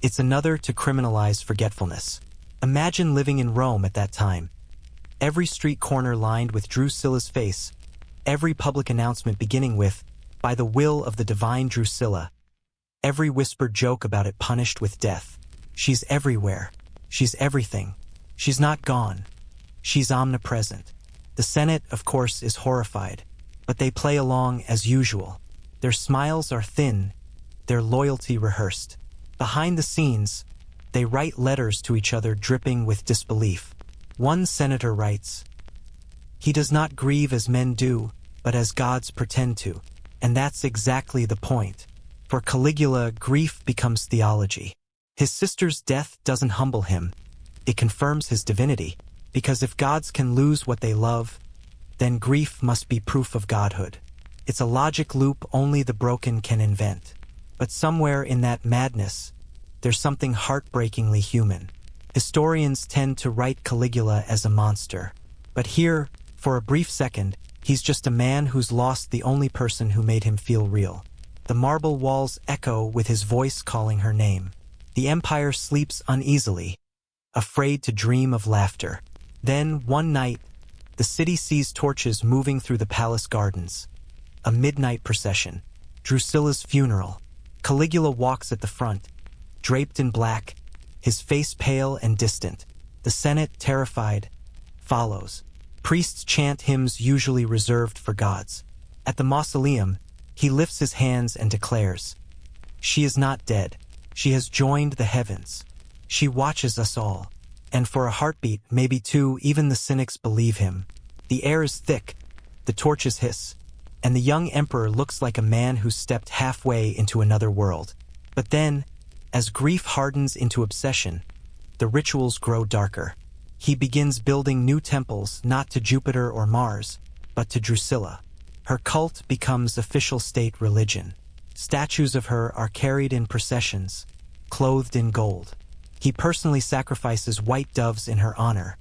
It's another to criminalize forgetfulness. Imagine living in Rome at that time. Every street corner lined with Drusilla's face, every public announcement beginning with, "By the will of the divine Drusilla," every whispered joke about it punished with death. She's everywhere. She's everything. She's not gone. She's omnipresent. The Senate, of course, is horrified, but they play along as usual. Their smiles are thin, their loyalty rehearsed. Behind the scenes, they write letters to each other dripping with disbelief. One senator writes, "He does not grieve as men do, but as gods pretend to." And that's exactly the point. For Caligula, grief becomes theology. His sister's death doesn't humble him. It confirms his divinity. Because if gods can lose what they love, then grief must be proof of godhood. It's a logic loop only the broken can invent. But somewhere in that madness, there's something heartbreakingly human. Historians tend to write Caligula as a monster. But here, for a brief second, he's just a man who's lost the only person who made him feel real. The marble walls echo with his voice calling her name. The empire sleeps uneasily, afraid to dream of laughter. Then, one night, the city sees torches moving through the palace gardens. A midnight procession. Drusilla's funeral. Caligula walks at the front, draped in black, his face pale and distant. The Senate, terrified, follows. Priests chant hymns usually reserved for gods. At the mausoleum, he lifts his hands and declares, "She is not dead. She has joined the heavens. She watches us all." And for a heartbeat, maybe two, even the cynics believe him. The air is thick, the torches hiss, and the young emperor looks like a man who stepped halfway into another world. But then, as grief hardens into obsession, the rituals grow darker. He begins building new temples not to Jupiter or Mars, but to Drusilla. Her cult becomes official state religion. Statues of her are carried in processions, clothed in gold. He personally sacrifices white doves in her honor,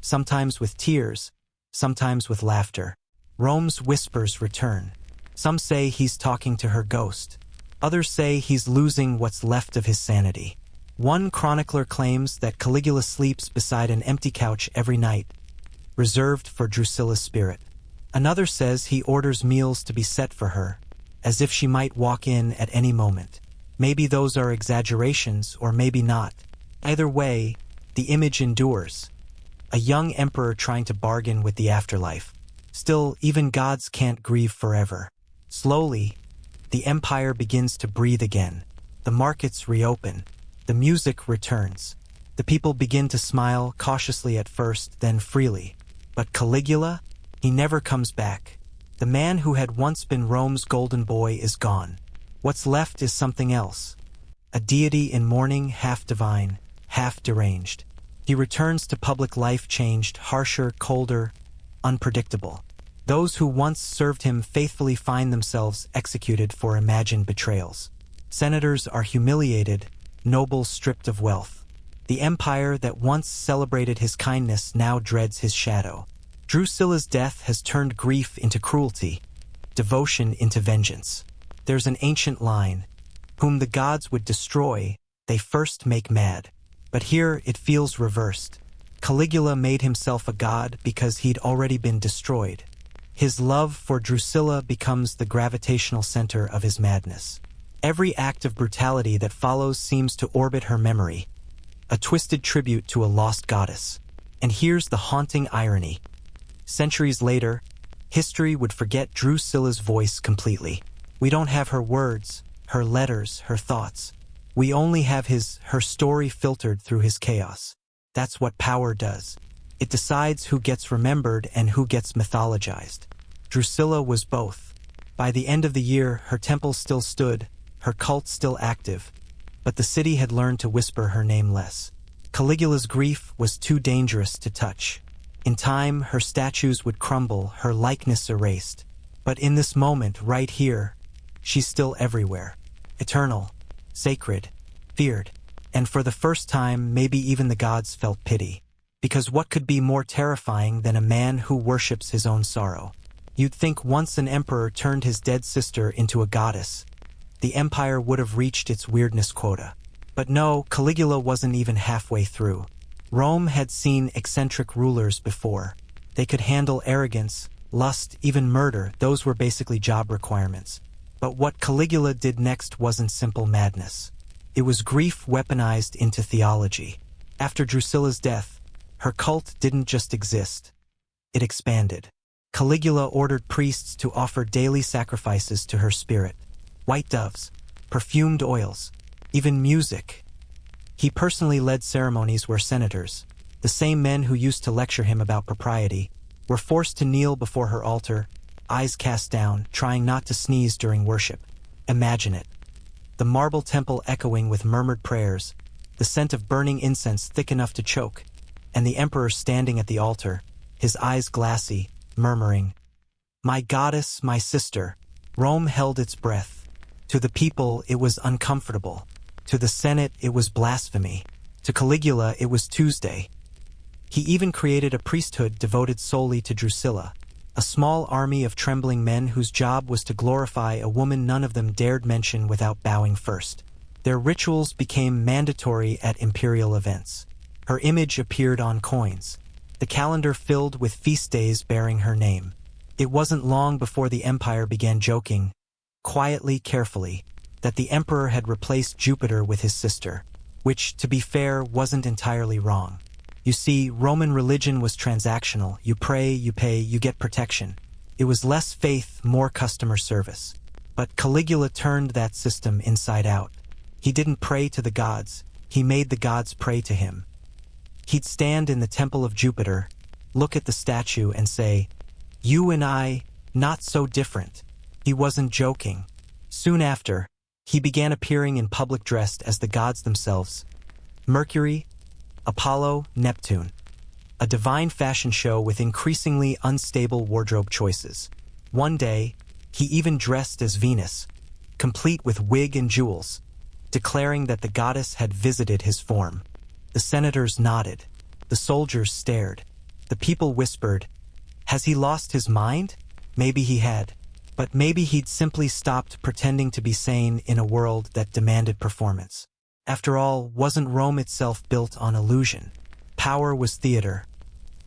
sometimes with tears, sometimes with laughter. Rome's whispers return. Some say he's talking to her ghost. Others say he's losing what's left of his sanity. One chronicler claims that Caligula sleeps beside an empty couch every night, reserved for Drusilla's spirit. Another says he orders meals to be set for her, as if she might walk in at any moment. Maybe those are exaggerations, or maybe not. Either way, the image endures. A young emperor trying to bargain with the afterlife. Still, even gods can't grieve forever. Slowly, the empire begins to breathe again. The markets reopen. The music returns. The people begin to smile, cautiously at first, then freely. But Caligula? He never comes back. The man who had once been Rome's golden boy is gone. What's left is something else. A deity in mourning, half divine, half deranged. He returns to public life changed, harsher, colder, unpredictable. Those who once served him faithfully find themselves executed for imagined betrayals. Senators are humiliated, nobles stripped of wealth. The empire that once celebrated his kindness now dreads his shadow. Drusilla's death has turned grief into cruelty, devotion into vengeance. There's an ancient line, whom the gods would destroy, they first make mad. But here it feels reversed. Caligula made himself a god because he'd already been destroyed. His love for Drusilla becomes the gravitational center of his madness. Every act of brutality that follows seems to orbit her memory, a twisted tribute to a lost goddess. And here's the haunting irony. Centuries later, history would forget Drusilla's voice completely. We don't have her words, her letters, her thoughts. We only have her story filtered through his chaos. That's what power does. It decides who gets remembered and who gets mythologized. Drusilla was both. By the end of the year, her temple still stood, her cult still active, but the city had learned to whisper her name less. Caligula's grief was too dangerous to touch. In time, her statues would crumble, her likeness erased. But in this moment, right here, she's still everywhere. Eternal, sacred, feared. And for the first time, maybe even the gods felt pity. Because what could be more terrifying than a man who worships his own sorrow? You'd think once an emperor turned his dead sister into a goddess, the empire would have reached its weirdness quota. But no, Caligula wasn't even halfway through. Rome had seen eccentric rulers before. They could handle arrogance, lust, even murder. Those were basically job requirements. But what Caligula did next wasn't simple madness. It was grief weaponized into theology. After Drusilla's death, her cult didn't just exist. It expanded. Caligula ordered priests to offer daily sacrifices to her spirit. White doves, perfumed oils, even music. He personally led ceremonies where senators, the same men who used to lecture him about propriety, were forced to kneel before her altar, eyes cast down, trying not to sneeze during worship. Imagine it. The marble temple echoing with murmured prayers, the scent of burning incense thick enough to choke, and the emperor standing at the altar, his eyes glassy, murmuring, "My goddess, my sister." Rome held its breath. To the people, it was uncomfortable. To the Senate, it was blasphemy. To Caligula, it was Tuesday. He even created a priesthood devoted solely to Drusilla, a small army of trembling men whose job was to glorify a woman none of them dared mention without bowing first. Their rituals became mandatory at imperial events. Her image appeared on coins, the calendar filled with feast days bearing her name. It wasn't long before the empire began joking, quietly, carefully, that the emperor had replaced Jupiter with his sister, which, to be fair, wasn't entirely wrong. You see, Roman religion was transactional. You pray, you pay, you get protection. It was less faith, more customer service. But Caligula turned that system inside out. He didn't pray to the gods, he made the gods pray to him. He'd stand in the temple of Jupiter, look at the statue and say, "You and I, not so different." He wasn't joking. Soon after, he began appearing in public dressed as the gods themselves. Mercury, Apollo, Neptune. A divine fashion show with increasingly unstable wardrobe choices. One day, he even dressed as Venus, complete with wig and jewels, declaring that the goddess had visited his form. The senators nodded. The soldiers stared. The people whispered, "Has he lost his mind?" Maybe he had. But maybe he'd simply stopped pretending to be sane in a world that demanded performance. After all, wasn't Rome itself built on illusion? Power was theater.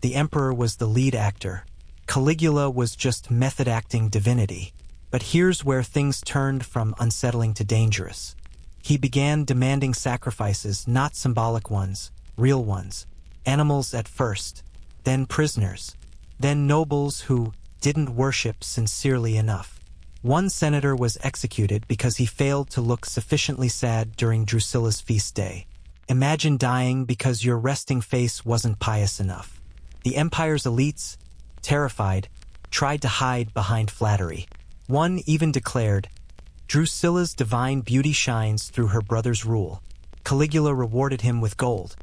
The emperor was the lead actor. Caligula was just method-acting divinity. But here's where things turned from unsettling to dangerous. He began demanding sacrifices, not symbolic ones, real ones. Animals at first, then prisoners, then nobles who didn't worship sincerely enough. One senator was executed because he failed to look sufficiently sad during Drusilla's feast day. Imagine dying because your resting face wasn't pious enough. The empire's elites, terrified, tried to hide behind flattery. One even declared, "Drusilla's divine beauty shines through her brother's rule." Caligula rewarded him with gold,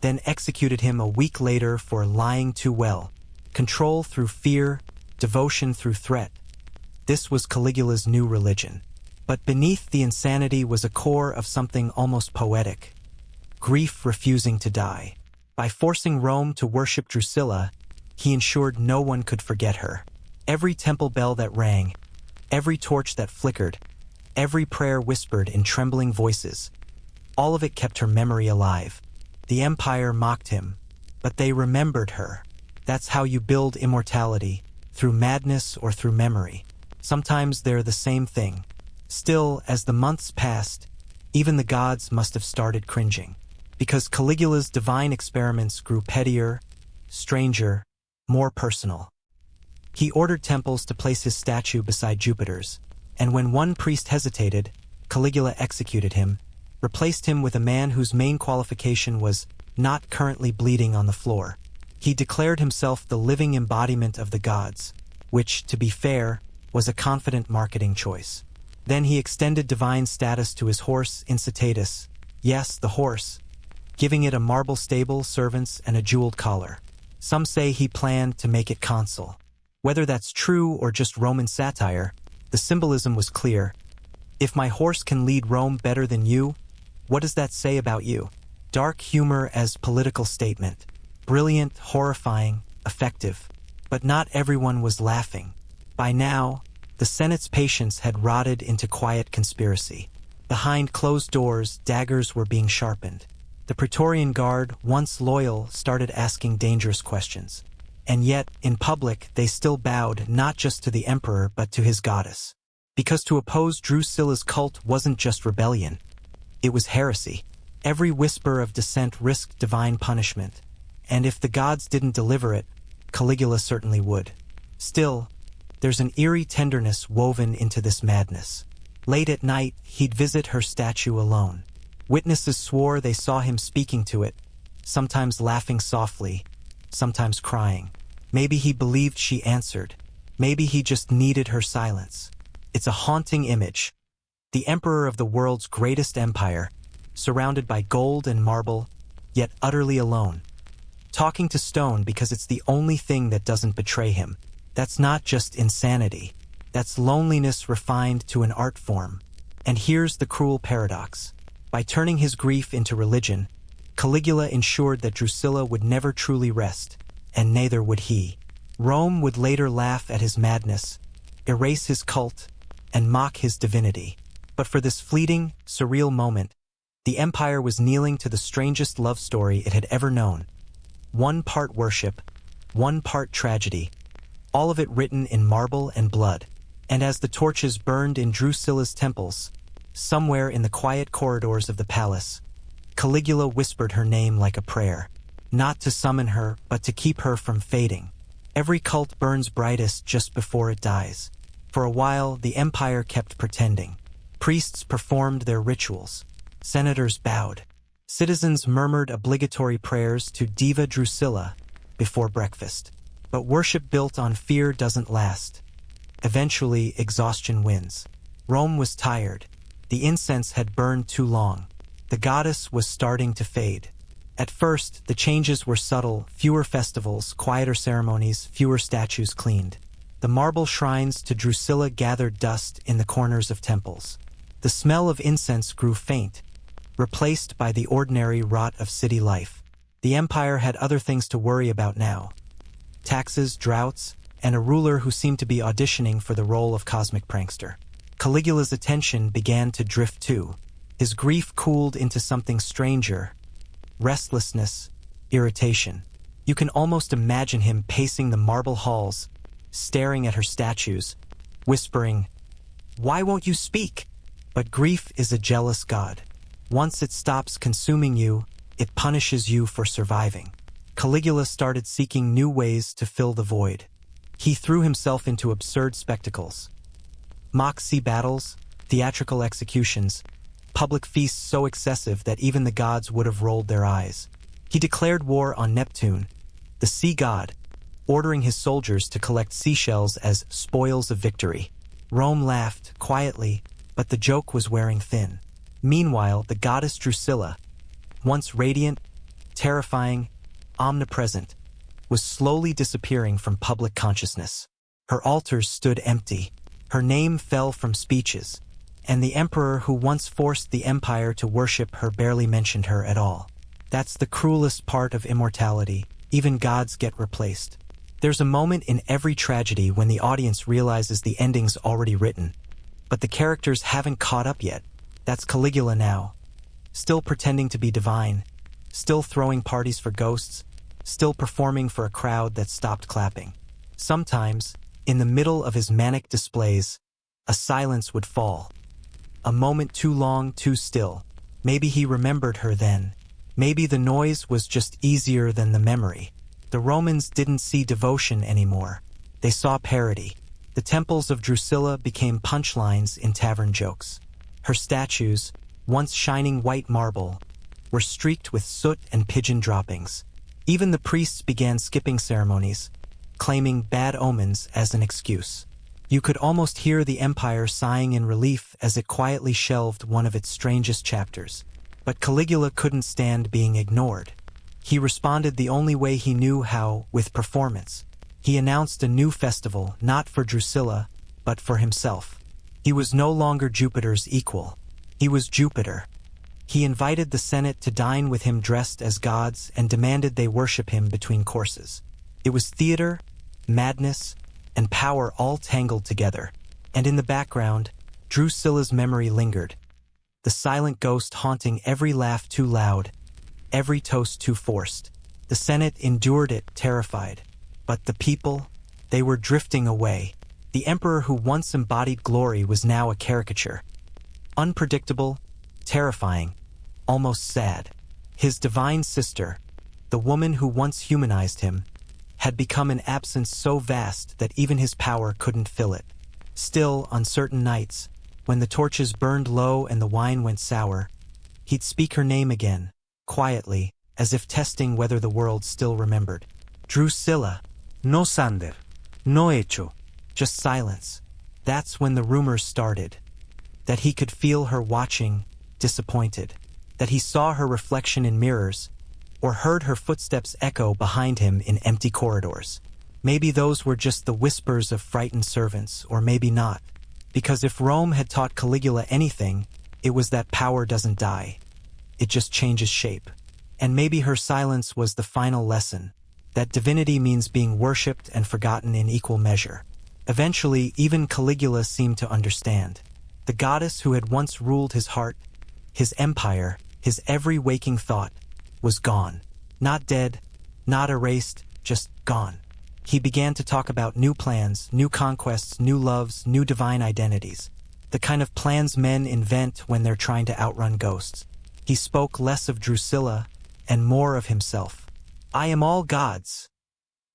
then executed him a week later for lying too well. Control through fear, devotion through threat. This was Caligula's new religion. But beneath the insanity was a core of something almost poetic. Grief refusing to die. By forcing Rome to worship Drusilla, he ensured no one could forget her. Every temple bell that rang, every torch that flickered, every prayer whispered in trembling voices, all of it kept her memory alive. The empire mocked him, but they remembered her. That's how you build immortality, through madness or through memory. Sometimes they're the same thing. Still, as the months passed, even the gods must have started cringing. Because Caligula's divine experiments grew pettier, stranger, more personal. He ordered temples to place his statue beside Jupiter's, and when one priest hesitated, Caligula executed him, replaced him with a man whose main qualification was not currently bleeding on the floor. He declared himself the living embodiment of the gods, which, to be fair, was a confident marketing choice. Then he extended divine status to his horse Incitatus, yes, the horse, giving it a marble stable, servants, and a jeweled collar. Some say he planned to make it consul. Whether that's true or just Roman satire, the symbolism was clear. If my horse can lead Rome better than you, what does that say about you? Dark humor as political statement. Brilliant, horrifying, effective. But not everyone was laughing. By now, the Senate's patience had rotted into quiet conspiracy. Behind closed doors, daggers were being sharpened. The Praetorian Guard, once loyal, started asking dangerous questions. And yet, in public, they still bowed not just to the emperor but to his goddess. Because to oppose Drusilla's cult wasn't just rebellion. It was heresy. Every whisper of dissent risked divine punishment. And if the gods didn't deliver it, Caligula certainly would. Still, there's an eerie tenderness woven into this madness. Late at night, he'd visit her statue alone. Witnesses swore they saw him speaking to it, sometimes laughing softly, sometimes crying. Maybe he believed she answered. Maybe he just needed her silence. It's a haunting image. The emperor of the world's greatest empire, surrounded by gold and marble, yet utterly alone. Talking to stone because it's the only thing that doesn't betray him. That's not just insanity. That's loneliness refined to an art form. And here's the cruel paradox. By turning his grief into religion, Caligula ensured that Drusilla would never truly rest, and neither would he. Rome would later laugh at his madness, erase his cult, and mock his divinity. But for this fleeting, surreal moment, the empire was kneeling to the strangest love story it had ever known. One part worship, one part tragedy, all of it written in marble and blood. And as the torches burned in Drusilla's temples, somewhere in the quiet corridors of the palace, Caligula whispered her name like a prayer, not to summon her, but to keep her from fading. Every cult burns brightest just before it dies. For a while, the empire kept pretending. Priests performed their rituals. Senators bowed. Citizens murmured obligatory prayers to Diva Drusilla before breakfast. But worship built on fear doesn't last. Eventually, exhaustion wins. Rome was tired. The incense had burned too long. The goddess was starting to fade. At first, the changes were subtle: fewer festivals, quieter ceremonies, fewer statues cleaned. The marble shrines to Drusilla gathered dust in the corners of temples. The smell of incense grew faint, replaced by the ordinary rot of city life. The empire had other things to worry about now: taxes, droughts, and a ruler who seemed to be auditioning for the role of cosmic prankster. Caligula's attention began to drift too. His grief cooled into something stranger: restlessness, irritation. You can almost imagine him pacing the marble halls, staring at her statues, whispering, "Why won't you speak?" But grief is a jealous god. Once it stops consuming you, it punishes you for surviving. Caligula started seeking new ways to fill the void. He threw himself into absurd spectacles: mock sea battles, theatrical executions, public feasts so excessive that even the gods would have rolled their eyes. He declared war on Neptune, the sea god, ordering his soldiers to collect seashells as spoils of victory. Rome laughed quietly, but the joke was wearing thin. Meanwhile, the goddess Drusilla, once radiant, terrifying, omnipresent, was slowly disappearing from public consciousness. Her altars stood empty. Her name fell from speeches, and the emperor who once forced the empire to worship her barely mentioned her at all. That's the cruelest part of immortality. Even gods get replaced. There's a moment in every tragedy when the audience realizes the ending's already written, but the characters haven't caught up yet. That's Caligula now. Still pretending to be divine, still throwing parties for ghosts, still performing for a crowd that stopped clapping. Sometimes, in the middle of his manic displays, a silence would fall. A moment too long, too still. Maybe he remembered her then. Maybe the noise was just easier than the memory. The Romans didn't see devotion anymore. They saw parody. The temples of Drusilla became punchlines in tavern jokes. Her statues, once shining white marble, were streaked with soot and pigeon droppings. Even the priests began skipping ceremonies, claiming bad omens as an excuse. You could almost hear the empire sighing in relief as it quietly shelved one of its strangest chapters. But Caligula couldn't stand being ignored. He responded the only way he knew how, with performance. He announced a new festival, not for Drusilla, but for himself. He was no longer Jupiter's equal. He was Jupiter. He invited the Senate to dine with him dressed as gods and demanded they worship him between courses. It was theater, madness, and power all tangled together. And in the background, Drusilla's memory lingered, the silent ghost haunting every laugh too loud, every toast too forced. The Senate endured it, terrified. But the people, they were drifting away. The emperor who once embodied glory was now a caricature. Unpredictable, terrifying, almost sad. His divine sister, the woman who once humanized him, had become an absence so vast that even his power couldn't fill it. Still, on certain nights, when the torches burned low and the wine went sour, he'd speak her name again, quietly, as if testing whether the world still remembered. Drusilla. No sander. No hecho. Just silence. That's when the rumors started. That he could feel her watching, disappointed. That he saw her reflection in mirrors, or heard her footsteps echo behind him in empty corridors. Maybe those were just the whispers of frightened servants, or maybe not. Because if Rome had taught Caligula anything, it was that power doesn't die. It just changes shape. And maybe her silence was the final lesson, that divinity means being worshipped and forgotten in equal measure. Eventually, even Caligula seemed to understand. The goddess who had once ruled his heart, his empire, his every waking thought, was gone. Not dead, not erased, just gone. He began to talk about new plans, new conquests, new loves, new divine identities. The kind of plans men invent when they're trying to outrun ghosts. He spoke less of Drusilla and more of himself. "I am all gods,"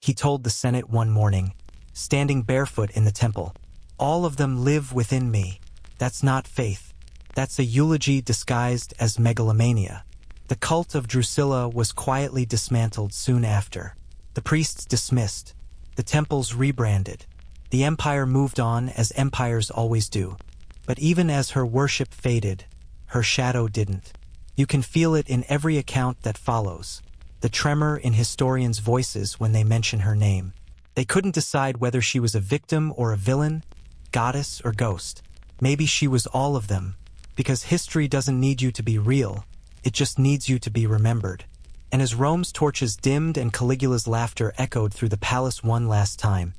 he told the Senate one morning, standing barefoot in the temple. "All of them live within me." That's not faith. That's a eulogy disguised as megalomania. The cult of Drusilla was quietly dismantled soon after. The priests dismissed, the temples rebranded. The empire moved on as empires always do. But even as her worship faded, her shadow didn't. You can feel it in every account that follows. The tremor in historians' voices when they mention her name. They couldn't decide whether she was a victim or a villain, goddess or ghost. Maybe she was all of them, because history doesn't need you to be real, it just needs you to be remembered. And as Rome's torches dimmed and Caligula's laughter echoed through the palace one last time,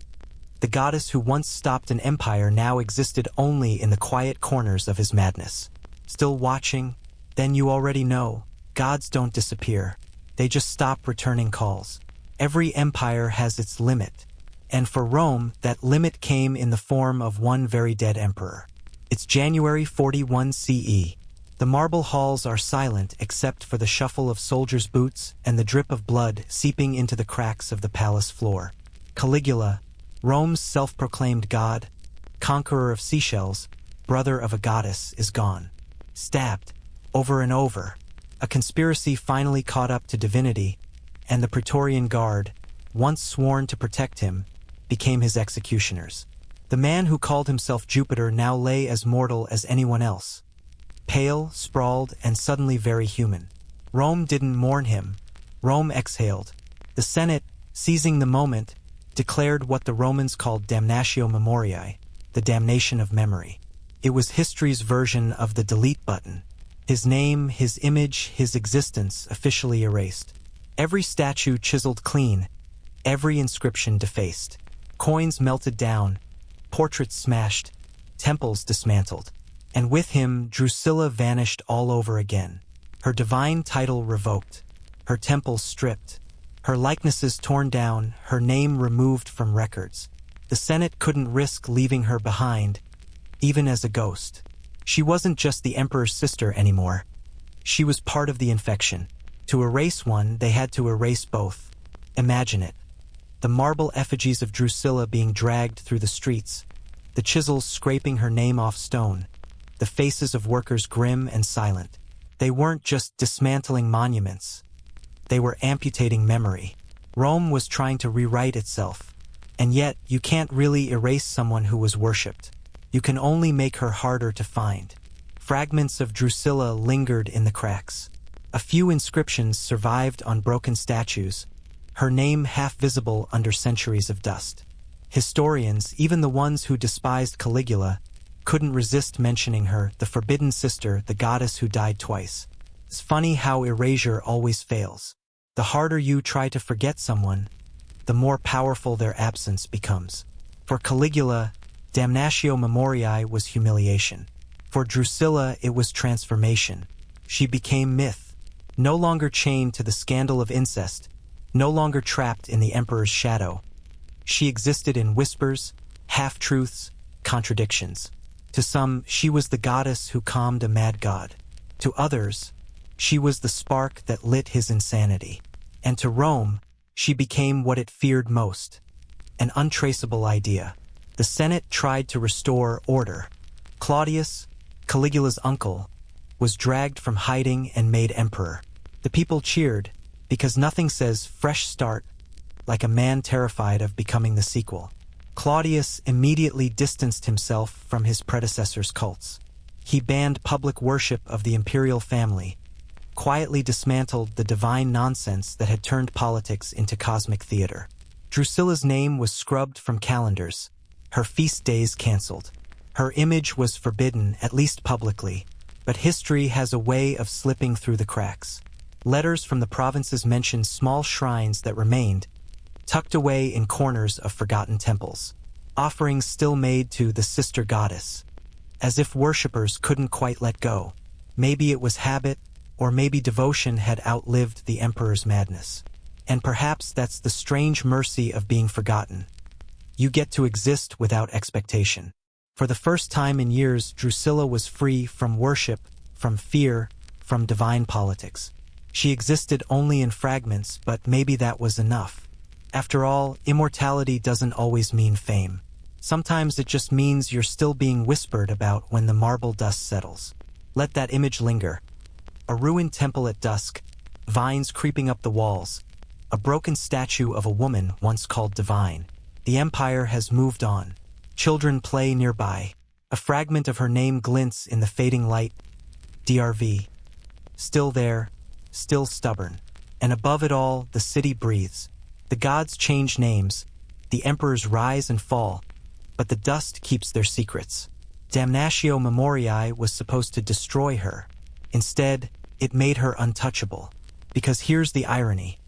the goddess who once stopped an empire now existed only in the quiet corners of his madness. Still watching? Then you already know, gods don't disappear. They just stop returning calls. Every empire has its limit. And for Rome, that limit came in the form of one very dead emperor. It's January 41 CE. The marble halls are silent except for the shuffle of soldiers' boots and the drip of blood seeping into the cracks of the palace floor. Caligula, Rome's self-proclaimed god, conqueror of seashells, brother of a goddess, is gone. Stabbed, over and over. A conspiracy finally caught up to divinity, and the Praetorian Guard, once sworn to protect him, became his executioners. The man who called himself Jupiter now lay as mortal as anyone else. Pale, sprawled, and suddenly very human. Rome didn't mourn him. Rome exhaled. The Senate, seizing the moment, declared what the Romans called damnatio memoriae, the damnation of memory. It was history's version of the delete button. His name, his image, his existence officially erased. Every statue chiseled clean, every inscription defaced. Coins melted down, portraits smashed, temples dismantled. And with him, Drusilla vanished all over again. Her divine title revoked, her temple stripped, her likenesses torn down, her name removed from records. The Senate couldn't risk leaving her behind, even as a ghost. She wasn't just the emperor's sister anymore. She was part of the infection. To erase one, they had to erase both. Imagine it. The marble effigies of Drusilla being dragged through the streets, the chisels scraping her name off stone, the faces of workers grim and silent. They weren't just dismantling monuments. They were amputating memory. Rome was trying to rewrite itself. And yet, you can't really erase someone who was worshipped. You can only make her harder to find. Fragments of Drusilla lingered in the cracks. A few inscriptions survived on broken statues, her name half visible under centuries of dust. Historians, even the ones who despised Caligula, couldn't resist mentioning her, the forbidden sister, the goddess who died twice. It's funny how erasure always fails. The harder you try to forget someone, the more powerful their absence becomes. For Caligula, damnatio memoriae was humiliation. For Drusilla, it was transformation. She became myth, no longer chained to the scandal of incest, no longer trapped in the emperor's shadow. She existed in whispers, half-truths, contradictions. To some, she was the goddess who calmed a mad god. To others, she was the spark that lit his insanity. And to Rome, she became what it feared most, an untraceable idea. The Senate tried to restore order. Claudius, Caligula's uncle, was dragged from hiding and made emperor. The people cheered, because nothing says fresh start like a man terrified of becoming the sequel. Claudius immediately distanced himself from his predecessor's cults. He banned public worship of the imperial family, quietly dismantled the divine nonsense that had turned politics into cosmic theater. Drusilla's name was scrubbed from calendars, her feast days canceled. Her image was forbidden, at least publicly, but history has a way of slipping through the cracks. Letters from the provinces mentioned small shrines that remained, tucked away in corners of forgotten temples, offerings still made to the sister goddess, as if worshippers couldn't quite let go. Maybe it was habit, or maybe devotion had outlived the emperor's madness. And perhaps that's the strange mercy of being forgotten. You get to exist without expectation. For the first time in years, Drusilla was free from worship, from fear, from divine politics. She existed only in fragments, but maybe that was enough. After all, immortality doesn't always mean fame. Sometimes it just means you're still being whispered about when the marble dust settles. Let that image linger. A ruined temple at dusk, vines creeping up the walls, a broken statue of a woman once called divine. The empire has moved on. Children play nearby. A fragment of her name glints in the fading light. DRV. Still there, still stubborn. And above it all, the city breathes. The gods change names, the emperors rise and fall, but the dust keeps their secrets. Damnatio Memoriae was supposed to destroy her. Instead, it made her untouchable. Because here's the irony.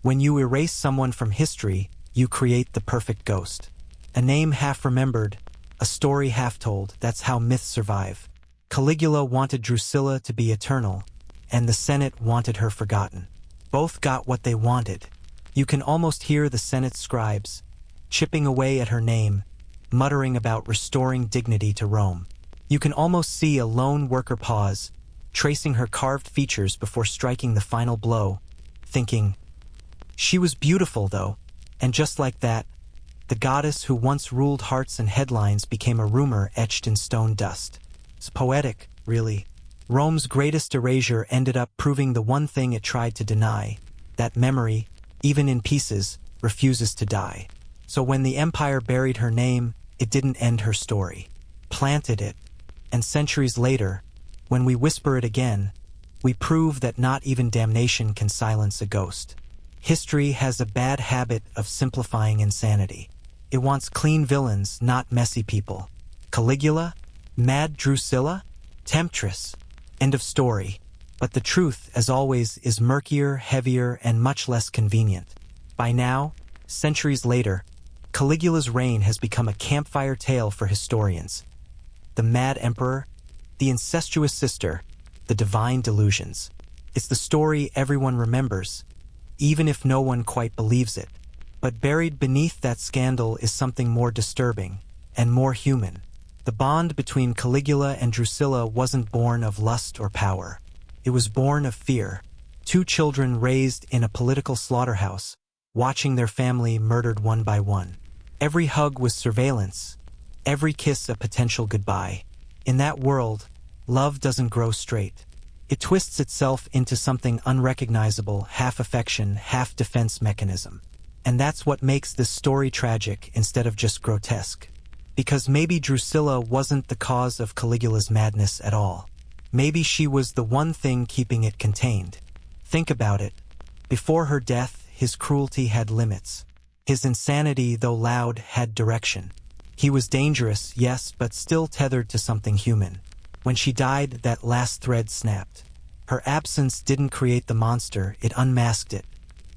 When you erase someone from history, you create the perfect ghost. A name half-remembered, a story half-told, that's how myths survive. Caligula wanted Drusilla to be eternal, and the Senate wanted her forgotten. Both got what they wanted. You can almost hear the Senate scribes, chipping away at her name, muttering about restoring dignity to Rome. You can almost see a lone worker pause, tracing her carved features before striking the final blow, thinking, she was beautiful though, and just like that, the goddess who once ruled hearts and headlines became a rumor etched in stone dust. It's poetic, really. Rome's greatest erasure ended up proving the one thing it tried to deny, that memory, even in pieces, refuses to die. So when the empire buried her name, it didn't end her story. Planted it. And centuries later, when we whisper it again, we prove that not even damnation can silence a ghost. History has a bad habit of simplifying insanity. It wants clean villains, not messy people. Caligula? Mad Drusilla? Temptress. End of story. But the truth, as always, is murkier, heavier, and much less convenient. By now, centuries later, Caligula's reign has become a campfire tale for historians. The mad emperor, the incestuous sister, the divine delusions. It's the story everyone remembers, even if no one quite believes it. But buried beneath that scandal is something more disturbing and more human. The bond between Caligula and Drusilla wasn't born of lust or power. It was born of fear. Two children raised in a political slaughterhouse, watching their family murdered one by one. Every hug was surveillance, every kiss a potential goodbye. In that world, love doesn't grow straight. It twists itself into something unrecognizable, half affection, half defense mechanism. And that's what makes this story tragic instead of just grotesque. Because maybe Drusilla wasn't the cause of Caligula's madness at all. Maybe she was the one thing keeping it contained. Think about it. Before her death, his cruelty had limits. His insanity, though loud, had direction. He was dangerous, yes, but still tethered to something human. When she died, that last thread snapped. Her absence didn't create the monster, it unmasked it.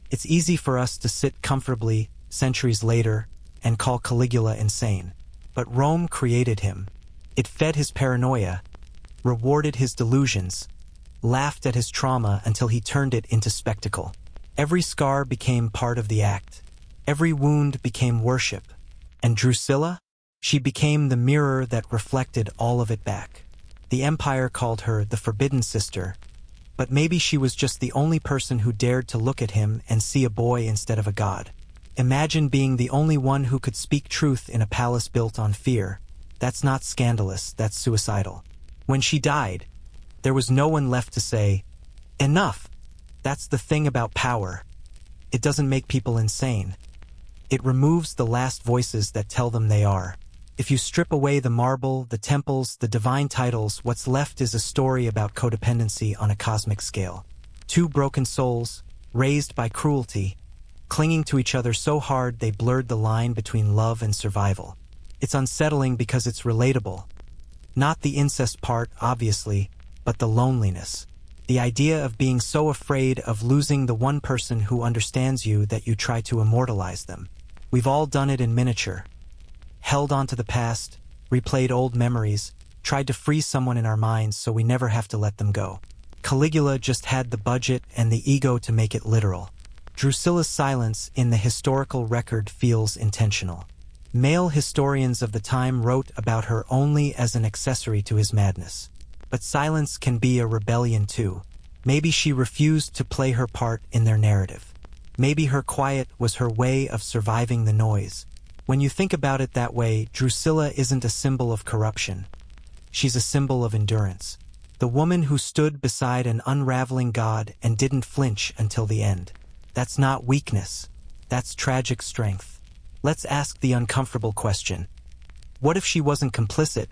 It's easy for us to sit comfortably, centuries later, and call Caligula insane. But Rome created him. It fed his paranoia, rewarded his delusions, laughed at his trauma until he turned it into spectacle. Every scar became part of the act. Every wound became worship. And Drusilla? She became the mirror that reflected all of it back. The empire called her the Forbidden Sister, but maybe she was just the only person who dared to look at him and see a boy instead of a god. Imagine being the only one who could speak truth in a palace built on fear. That's not scandalous, that's suicidal. When she died, there was no one left to say, enough. That's the thing about power. It doesn't make people insane. It removes the last voices that tell them they are. If you strip away the marble, the temples, the divine titles, what's left is a story about codependency on a cosmic scale. Two broken souls, raised by cruelty, clinging to each other so hard they blurred the line between love and survival. It's unsettling because it's relatable. Not the incest part, obviously, but the loneliness. The idea of being so afraid of losing the one person who understands you that you try to immortalize them. We've all done it in miniature. Held onto the past, replayed old memories, tried to freeze someone in our minds so we never have to let them go. Caligula just had the budget and the ego to make it literal. Drusilla's silence in the historical record feels intentional. Male historians of the time wrote about her only as an accessory to his madness. But silence can be a rebellion too. Maybe she refused to play her part in their narrative. Maybe her quiet was her way of surviving the noise. When you think about it that way, Drusilla isn't a symbol of corruption. She's a symbol of endurance. The woman who stood beside an unraveling god and didn't flinch until the end. That's not weakness. That's tragic strength. Let's ask the uncomfortable question. What if she wasn't complicit,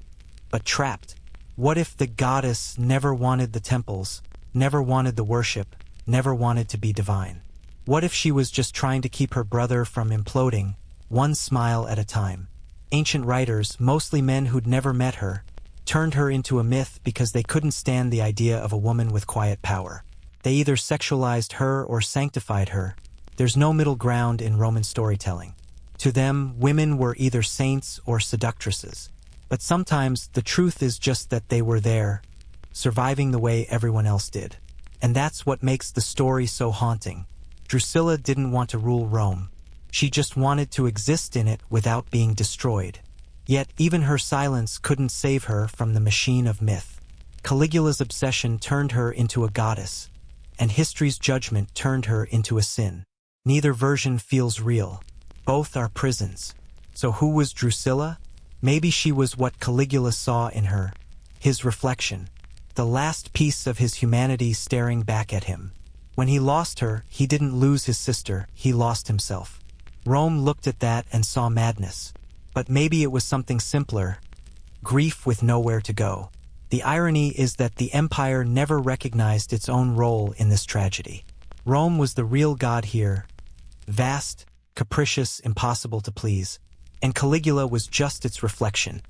but trapped? What if the goddess never wanted the temples, never wanted the worship, never wanted to be divine? What if she was just trying to keep her brother from imploding, one smile at a time? Ancient writers, mostly men who'd never met her, turned her into a myth because they couldn't stand the idea of a woman with quiet power. They either sexualized her or sanctified her. There's no middle ground in Roman storytelling. To them, women were either saints or seductresses. But sometimes the truth is just that they were there, surviving the way everyone else did. And that's what makes the story so haunting. Drusilla didn't want to rule Rome. She just wanted to exist in it without being destroyed. Yet even her silence couldn't save her from the machine of myth. Caligula's obsession turned her into a goddess, and history's judgment turned her into a sin. Neither version feels real. Both are prisons. So who was Drusilla? Maybe she was what Caligula saw in her, his reflection, the last piece of his humanity staring back at him. When he lost her, he didn't lose his sister, he lost himself. Rome looked at that and saw madness. But maybe it was something simpler, grief with nowhere to go. The irony is that the empire never recognized its own role in this tragedy. Rome was the real god here, vast, capricious, impossible to please, and Caligula was just its reflection.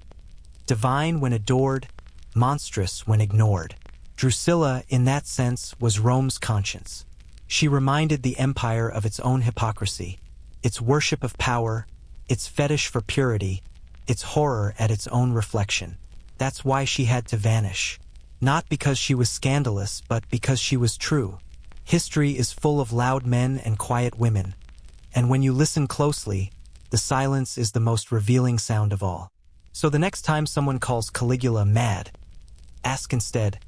Divine when adored, monstrous when ignored. Drusilla, in that sense, was Rome's conscience. She reminded the empire of its own hypocrisy, its worship of power, its fetish for purity, its horror at its own reflection. That's why she had to vanish. Not because she was scandalous, but because she was true. History is full of loud men and quiet women. And when you listen closely, the silence is the most revealing sound of all. So the next time someone calls Caligula mad, ask instead,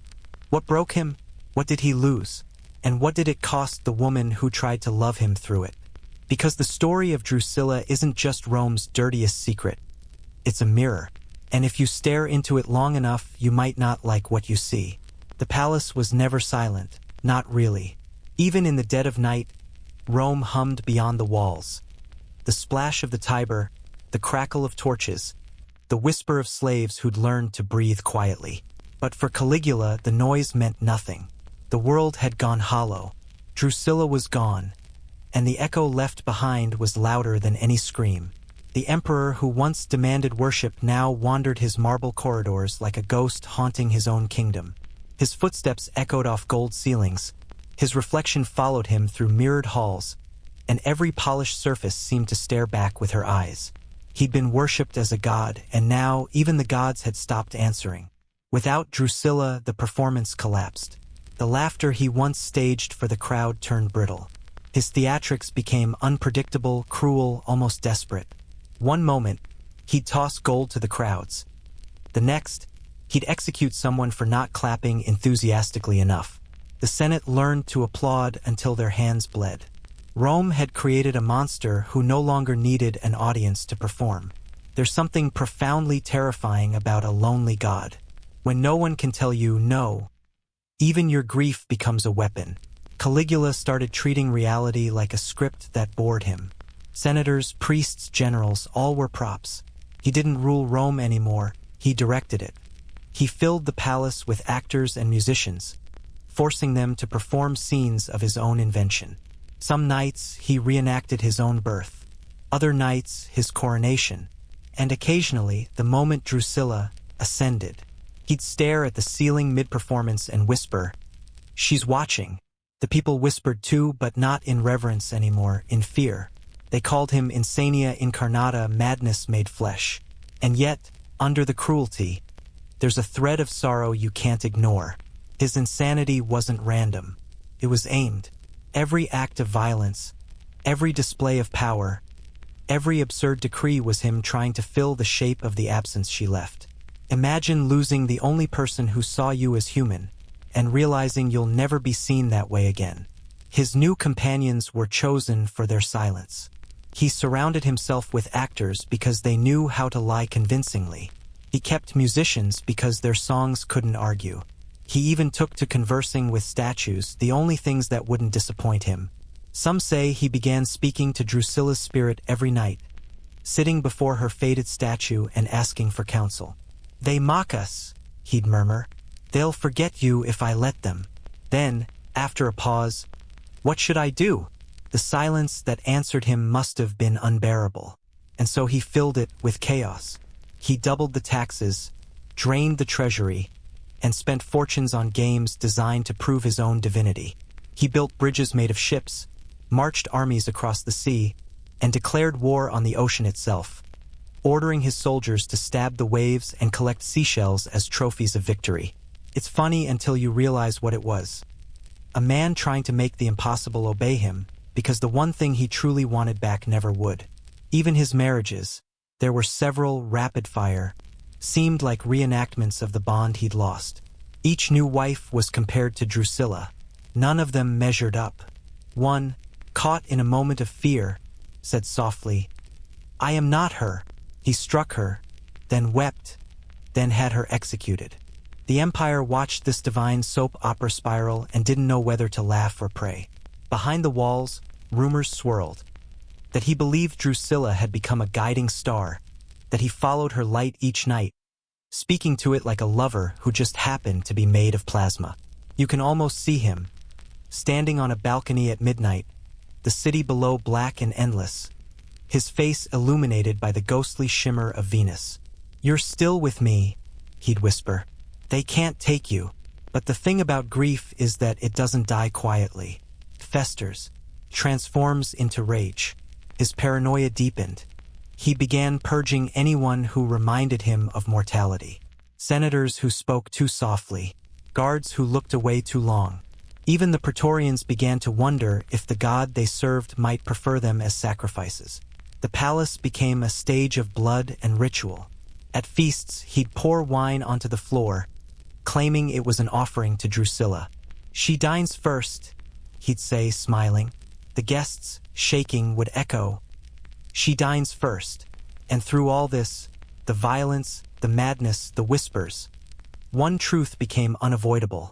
what broke him? What did he lose? And what did it cost the woman who tried to love him through it? Because the story of Drusilla isn't just Rome's dirtiest secret. It's a mirror. And if you stare into it long enough, you might not like what you see. The palace was never silent, not really. Even in the dead of night, Rome hummed beyond the walls. The splash of the Tiber, the crackle of torches, the whisper of slaves who'd learned to breathe quietly. But for Caligula, the noise meant nothing. The world had gone hollow. Drusilla was gone, and the echo left behind was louder than any scream. The emperor who once demanded worship now wandered his marble corridors like a ghost haunting his own kingdom. His footsteps echoed off gold ceilings. His reflection followed him through mirrored halls, and every polished surface seemed to stare back with her eyes. He'd been worshipped as a god, and now even the gods had stopped answering. Without Drusilla, the performance collapsed. The laughter he once staged for the crowd turned brittle. His theatrics became unpredictable, cruel, almost desperate. One moment, he'd toss gold to the crowds. The next, he'd execute someone for not clapping enthusiastically enough. The Senate learned to applaud until their hands bled. Rome had created a monster who no longer needed an audience to perform. There's something profoundly terrifying about a lonely god. When no one can tell you no, even your grief becomes a weapon. Caligula started treating reality like a script that bored him. Senators, priests, generals, all were props. He didn't rule Rome anymore, he directed it. He filled the palace with actors and musicians, forcing them to perform scenes of his own invention. Some nights he reenacted his own birth, other nights his coronation, and occasionally the moment Drusilla ascended. He'd stare at the ceiling mid-performance and whisper, "She's watching." The people whispered too, but not in reverence anymore, in fear. They called him insania incarnata, madness made flesh. And yet, under the cruelty, there's a thread of sorrow you can't ignore. His insanity wasn't random. It was aimed. Every act of violence, every display of power, every absurd decree was him trying to fill the shape of the absence she left. Imagine losing the only person who saw you as human, and realizing you'll never be seen that way again. His new companions were chosen for their silence. He surrounded himself with actors because they knew how to lie convincingly. He kept musicians because their songs couldn't argue. He even took to conversing with statues, the only things that wouldn't disappoint him. Some say he began speaking to Drusilla's spirit every night, sitting before her faded statue and asking for counsel. "They mock us," he'd murmur. "They'll forget you if I let them." Then, after a pause, "What should I do?" The silence that answered him must have been unbearable, and so he filled it with chaos. He doubled the taxes, drained the treasury, and spent fortunes on games designed to prove his own divinity. He built bridges made of ships, marched armies across the sea, and declared war on the ocean itself, ordering his soldiers to stab the waves and collect seashells as trophies of victory. It's funny until you realize what it was. A man trying to make the impossible obey him, because the one thing he truly wanted back never would. Even his marriages, there were several rapid-fire, seemed like reenactments of the bond he'd lost. Each new wife was compared to Drusilla. None of them measured up. One, caught in a moment of fear, said softly, "I am not her." He struck her, then wept, then had her executed. The Empire watched this divine soap opera spiral and didn't know whether to laugh or pray. Behind the walls, rumors swirled. That he believed Drusilla had become a guiding star, that he followed her light each night, speaking to it like a lover who just happened to be made of plasma. You can almost see him, standing on a balcony at midnight, the city below black and endless, his face illuminated by the ghostly shimmer of Venus. "You're still with me," he'd whisper. "They can't take you." But the thing about grief is that it doesn't die quietly. It festers, transforms into rage. His paranoia deepened. He began purging anyone who reminded him of mortality. Senators who spoke too softly, guards who looked away too long. Even the Praetorians began to wonder if the god they served might prefer them as sacrifices. The palace became a stage of blood and ritual. At feasts, he'd pour wine onto the floor, claiming it was an offering to Drusilla. "She dines first," he'd say, smiling. The guests, shaking, would echo, "She dines first." And through all this, the violence, the madness, the whispers, one truth became unavoidable.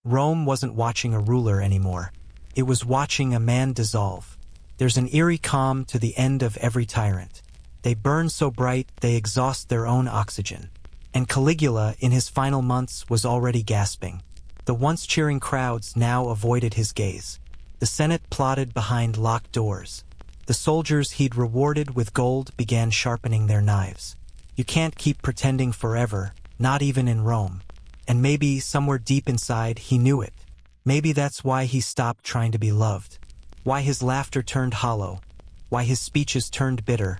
Rome wasn't watching a ruler anymore. It was watching a man dissolve. There's an eerie calm to the end of every tyrant. They burn so bright they exhaust their own oxygen. And Caligula, in his final months, was already gasping. The once cheering crowds now avoided his gaze. The Senate plotted behind locked doors. The soldiers he'd rewarded with gold began sharpening their knives. You can't keep pretending forever, not even in Rome. And maybe somewhere deep inside he knew it. Maybe that's why he stopped trying to be loved. Why his laughter turned hollow. Why his speeches turned bitter.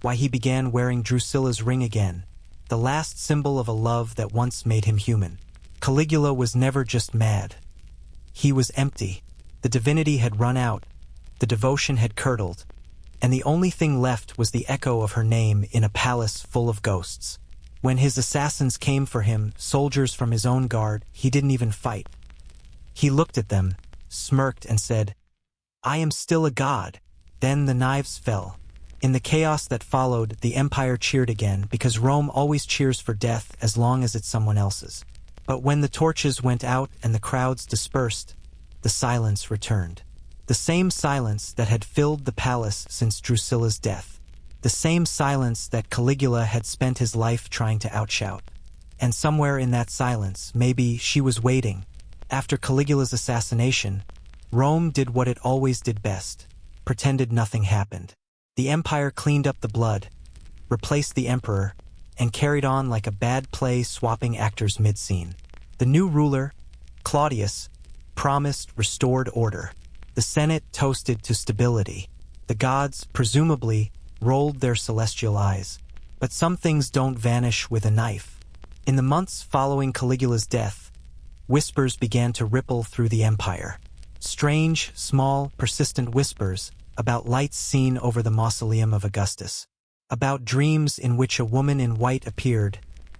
Why he began wearing Drusilla's ring again. The last symbol of a love that once made him human. Caligula was never just mad. He was empty. The divinity had run out. The devotion had curdled. And the only thing left was the echo of her name in a palace full of ghosts. When his assassins came for him, soldiers from his own guard, he didn't even fight. He looked at them, smirked, and said, "I am still a god." Then the knives fell. In the chaos that followed, the empire cheered again, because Rome always cheers for death as long as it's someone else's. But when the torches went out and the crowds dispersed, the silence returned. The same silence that had filled the palace since Drusilla's death. The same silence that Caligula had spent his life trying to outshout. And somewhere in that silence, maybe she was waiting. After Caligula's assassination, Rome did what it always did best, pretended nothing happened. The empire cleaned up the blood, replaced the emperor, and carried on like a bad play, swapping actors mid-scene. The new ruler, Claudius, promised restored order. The Senate toasted to stability. The gods, presumably, rolled their celestial eyes. But some things don't vanish with a knife. In the months following Caligula's death, whispers began to ripple through the empire. Strange, small, persistent whispers about lights seen over the mausoleum of Augustus. About dreams in which a woman in white appeared,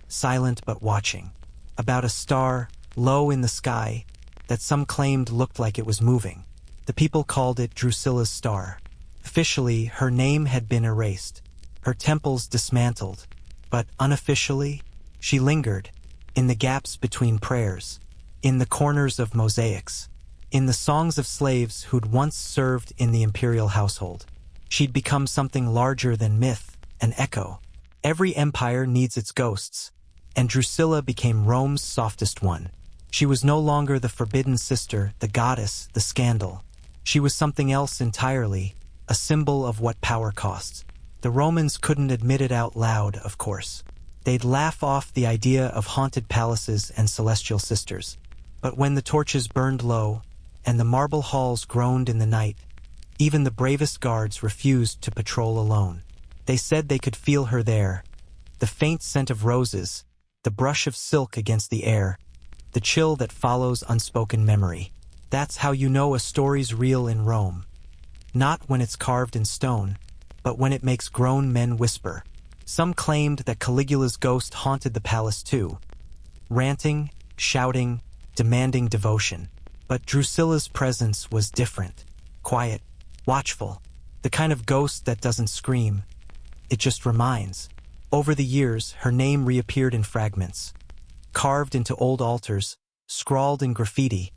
silent but watching. About a star, low in the sky, that some claimed looked like it was moving. The people called it Drusilla's star. Officially, her name had been erased, her temples dismantled, but unofficially, she lingered, in the gaps between prayers, in the corners of mosaics, in the songs of slaves who'd once served in the imperial household. She'd become something larger than myth, an echo. Every empire needs its ghosts, and Drusilla became Rome's softest one. She was no longer the forbidden sister, the goddess, the scandal. She was something else entirely, a symbol of what power costs. The Romans couldn't admit it out loud, of course. They'd laugh off the idea of haunted palaces and celestial sisters. But when the torches burned low, and the marble halls groaned in the night, even the bravest guards refused to patrol alone. They said they could feel her there, the faint scent of roses, the brush of silk against the air, the chill that follows unspoken memory. That's how you know a story's real in Rome. Not when it's carved in stone, but when it makes grown men whisper. Some claimed that Caligula's ghost haunted the palace too, ranting, shouting, demanding devotion. But Drusilla's presence was different, quiet, watchful, the kind of ghost that doesn't scream. It just reminds. Over the years, her name reappeared in fragments, carved into old altars, scrawled in graffiti,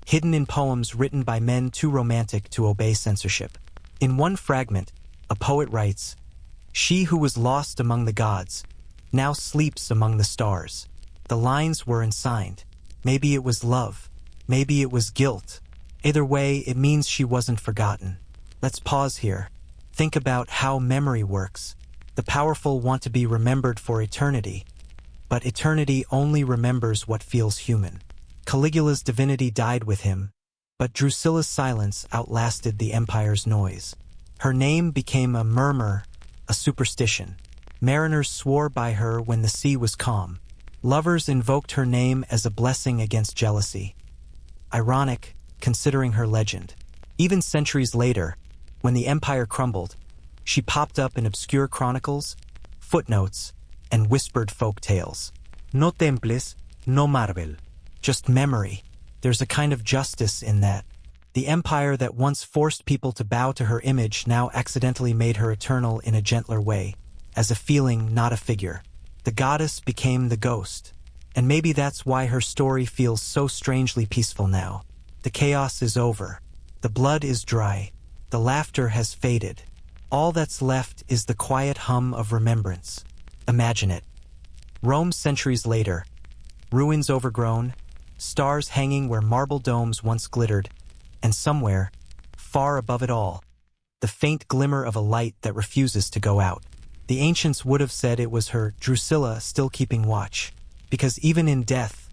hidden in poems written by men too romantic to obey censorship. In one fragment, a poet writes, "She who was lost among the gods, now sleeps among the stars." The lines were unsigned. Maybe it was love. Maybe it was guilt. Either way, it means she wasn't forgotten. Let's pause here. Think about how memory works. The powerful want to be remembered for eternity, but eternity only remembers what feels human. Caligula's divinity died with him, but Drusilla's silence outlasted the empire's noise. Her name became a murmur, a superstition. Mariners swore by her when the sea was calm. Lovers invoked her name as a blessing against jealousy. Ironic, considering her legend. Even centuries later, when the empire crumbled, she popped up in obscure chronicles, footnotes, and whispered folk tales. No temples, no marble. Just memory. There's a kind of justice in that. The empire that once forced people to bow to her image now accidentally made her eternal in a gentler way, as a feeling, not a figure. The goddess became the ghost. And maybe that's why her story feels so strangely peaceful now. The chaos is over. The blood is dry. The laughter has faded. All that's left is the quiet hum of remembrance. Imagine it. Rome centuries later. Ruins overgrown, stars hanging where marble domes once glittered, and somewhere, far above it all, the faint glimmer of a light that refuses to go out. The ancients would have said it was her, Drusilla, still keeping watch, because even in death,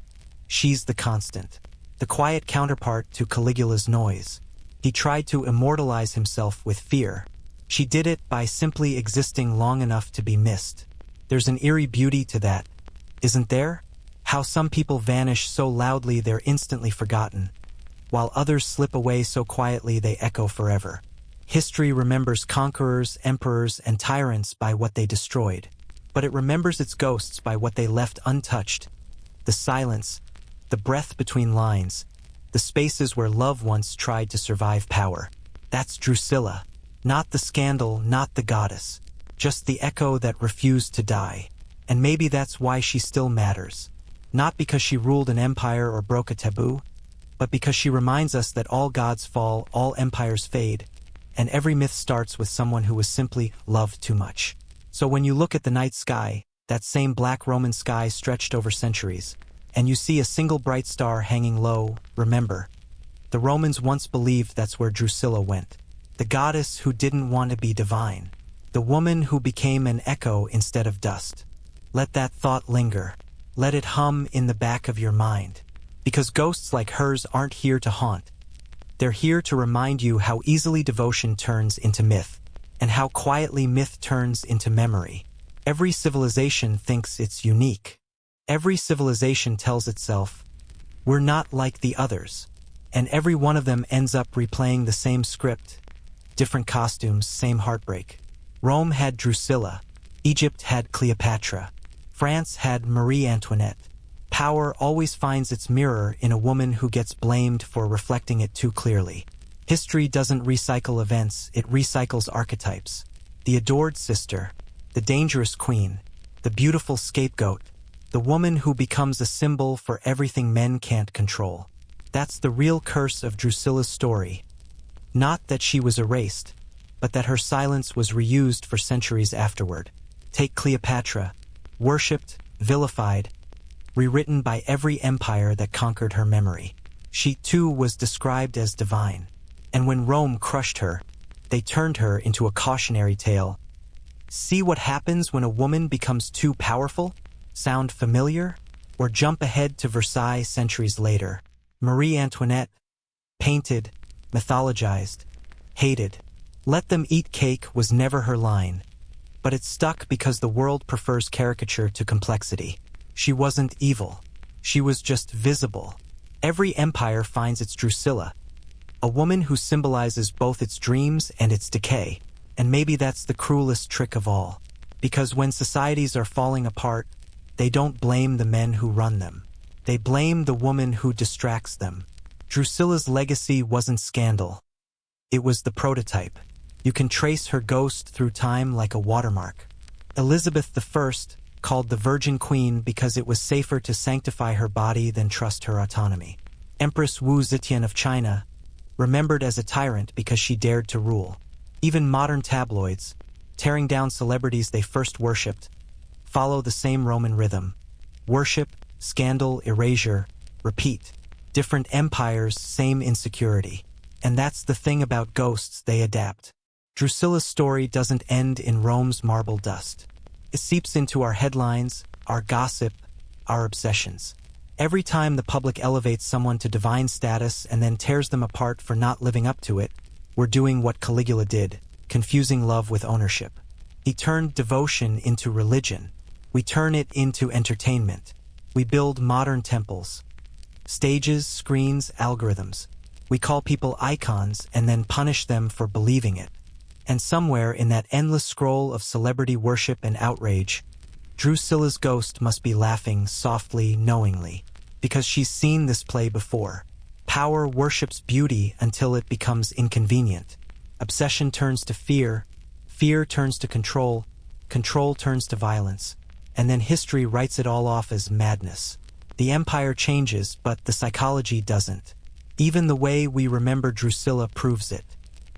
she's the constant, the quiet counterpart to Caligula's noise. He tried to immortalize himself with fear. She did it by simply existing long enough to be missed. There's an eerie beauty to that, isn't there? How some people vanish so loudly they're instantly forgotten, while others slip away so quietly they echo forever. History remembers conquerors, emperors, and tyrants by what they destroyed, but it remembers its ghosts by what they left untouched. The silence, the breath between lines, the spaces where love once tried to survive power. That's Drusilla. Not the scandal, not the goddess, just the echo that refused to die. And maybe that's why she still matters. Not because she ruled an empire or broke a taboo, but because she reminds us that all gods fall, all empires fade, and every myth starts with someone who was simply loved too much. So when you look at the night sky, that same black Roman sky stretched over centuries, and you see a single bright star hanging low, remember, the Romans once believed that's where Drusilla went. The goddess who didn't want to be divine. The woman who became an echo instead of dust. Let that thought linger. Let it hum in the back of your mind. Because ghosts like hers aren't here to haunt. They're here to remind you how easily devotion turns into myth, and how quietly myth turns into memory. Every civilization thinks it's unique. Every civilization tells itself, we're not like the others. And every one of them ends up replaying the same script. Different costumes, same heartbreak. Rome had Drusilla. Egypt had Cleopatra. France had Marie Antoinette. Power always finds its mirror in a woman who gets blamed for reflecting it too clearly. History doesn't recycle events, it recycles archetypes. The adored sister, the dangerous queen, the beautiful scapegoat, The woman who becomes a symbol for everything men can't control. That's the real curse of Drusilla's story. Not that she was erased, but that her silence was reused for centuries afterward. Take Cleopatra, worshipped, vilified, rewritten by every empire that conquered her memory. She too was described as divine. And when Rome crushed her, they turned her into a cautionary tale. See what happens when a woman becomes too powerful? Sound familiar? Or jump ahead to Versailles centuries later. Marie Antoinette, painted, mythologized, hated. Let them eat cake was never her line. But it stuck because the world prefers caricature to complexity. She wasn't evil. She was just visible. Every empire finds its Drusilla, a woman who symbolizes both its dreams and its decay. And maybe that's the cruelest trick of all. Because when societies are falling apart, they don't blame the men who run them. They blame the woman who distracts them. Drusilla's legacy wasn't scandal. It was the prototype. You can trace her ghost through time like a watermark. Elizabeth I, called the Virgin Queen because it was safer to sanctify her body than trust her autonomy. Empress Wu Zetian of China, remembered as a tyrant because she dared to rule. Even modern tabloids, tearing down celebrities they first worshipped, follow the same Roman rhythm. Worship, scandal, erasure, repeat. Different empires, same insecurity. And that's the thing about ghosts, they adapt. Drusilla's story doesn't end in Rome's marble dust. It seeps into our headlines, our gossip, our obsessions. Every time the public elevates someone to divine status and then tears them apart for not living up to it, we're doing what Caligula did, confusing love with ownership. He turned devotion into religion. We turn it into entertainment. We build modern temples. Stages, screens, algorithms. We call people icons and then punish them for believing it. And somewhere in that endless scroll of celebrity worship and outrage, Drusilla's ghost must be laughing softly, knowingly, because she's seen this play before. Power worships beauty until it becomes inconvenient. Obsession turns to fear, fear turns to control, control turns to violence, and then history writes it all off as madness. The empire changes, but the psychology doesn't. Even the way we remember Drusilla proves it.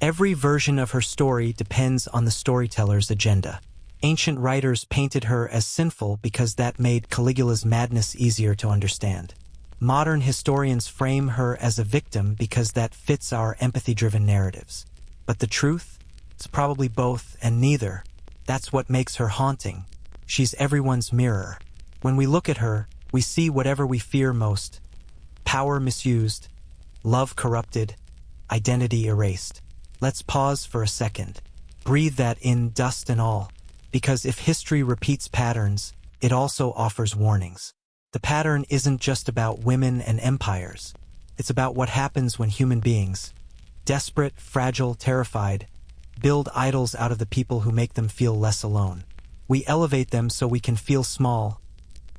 Every version of her story depends on the storyteller's agenda. Ancient writers painted her as sinful because that made Caligula's madness easier to understand. Modern historians frame her as a victim because that fits our empathy-driven narratives. But the truth? It's probably both and neither. That's what makes her haunting. She's everyone's mirror. When we look at her, we see whatever we fear most. Power misused, love corrupted, identity erased. Let's pause for a second. Breathe that in, dust and all. Because if history repeats patterns, it also offers warnings. The pattern isn't just about women and empires. It's about what happens when human beings, desperate, fragile, terrified, build idols out of the people who make them feel less alone. We elevate them so we can feel small,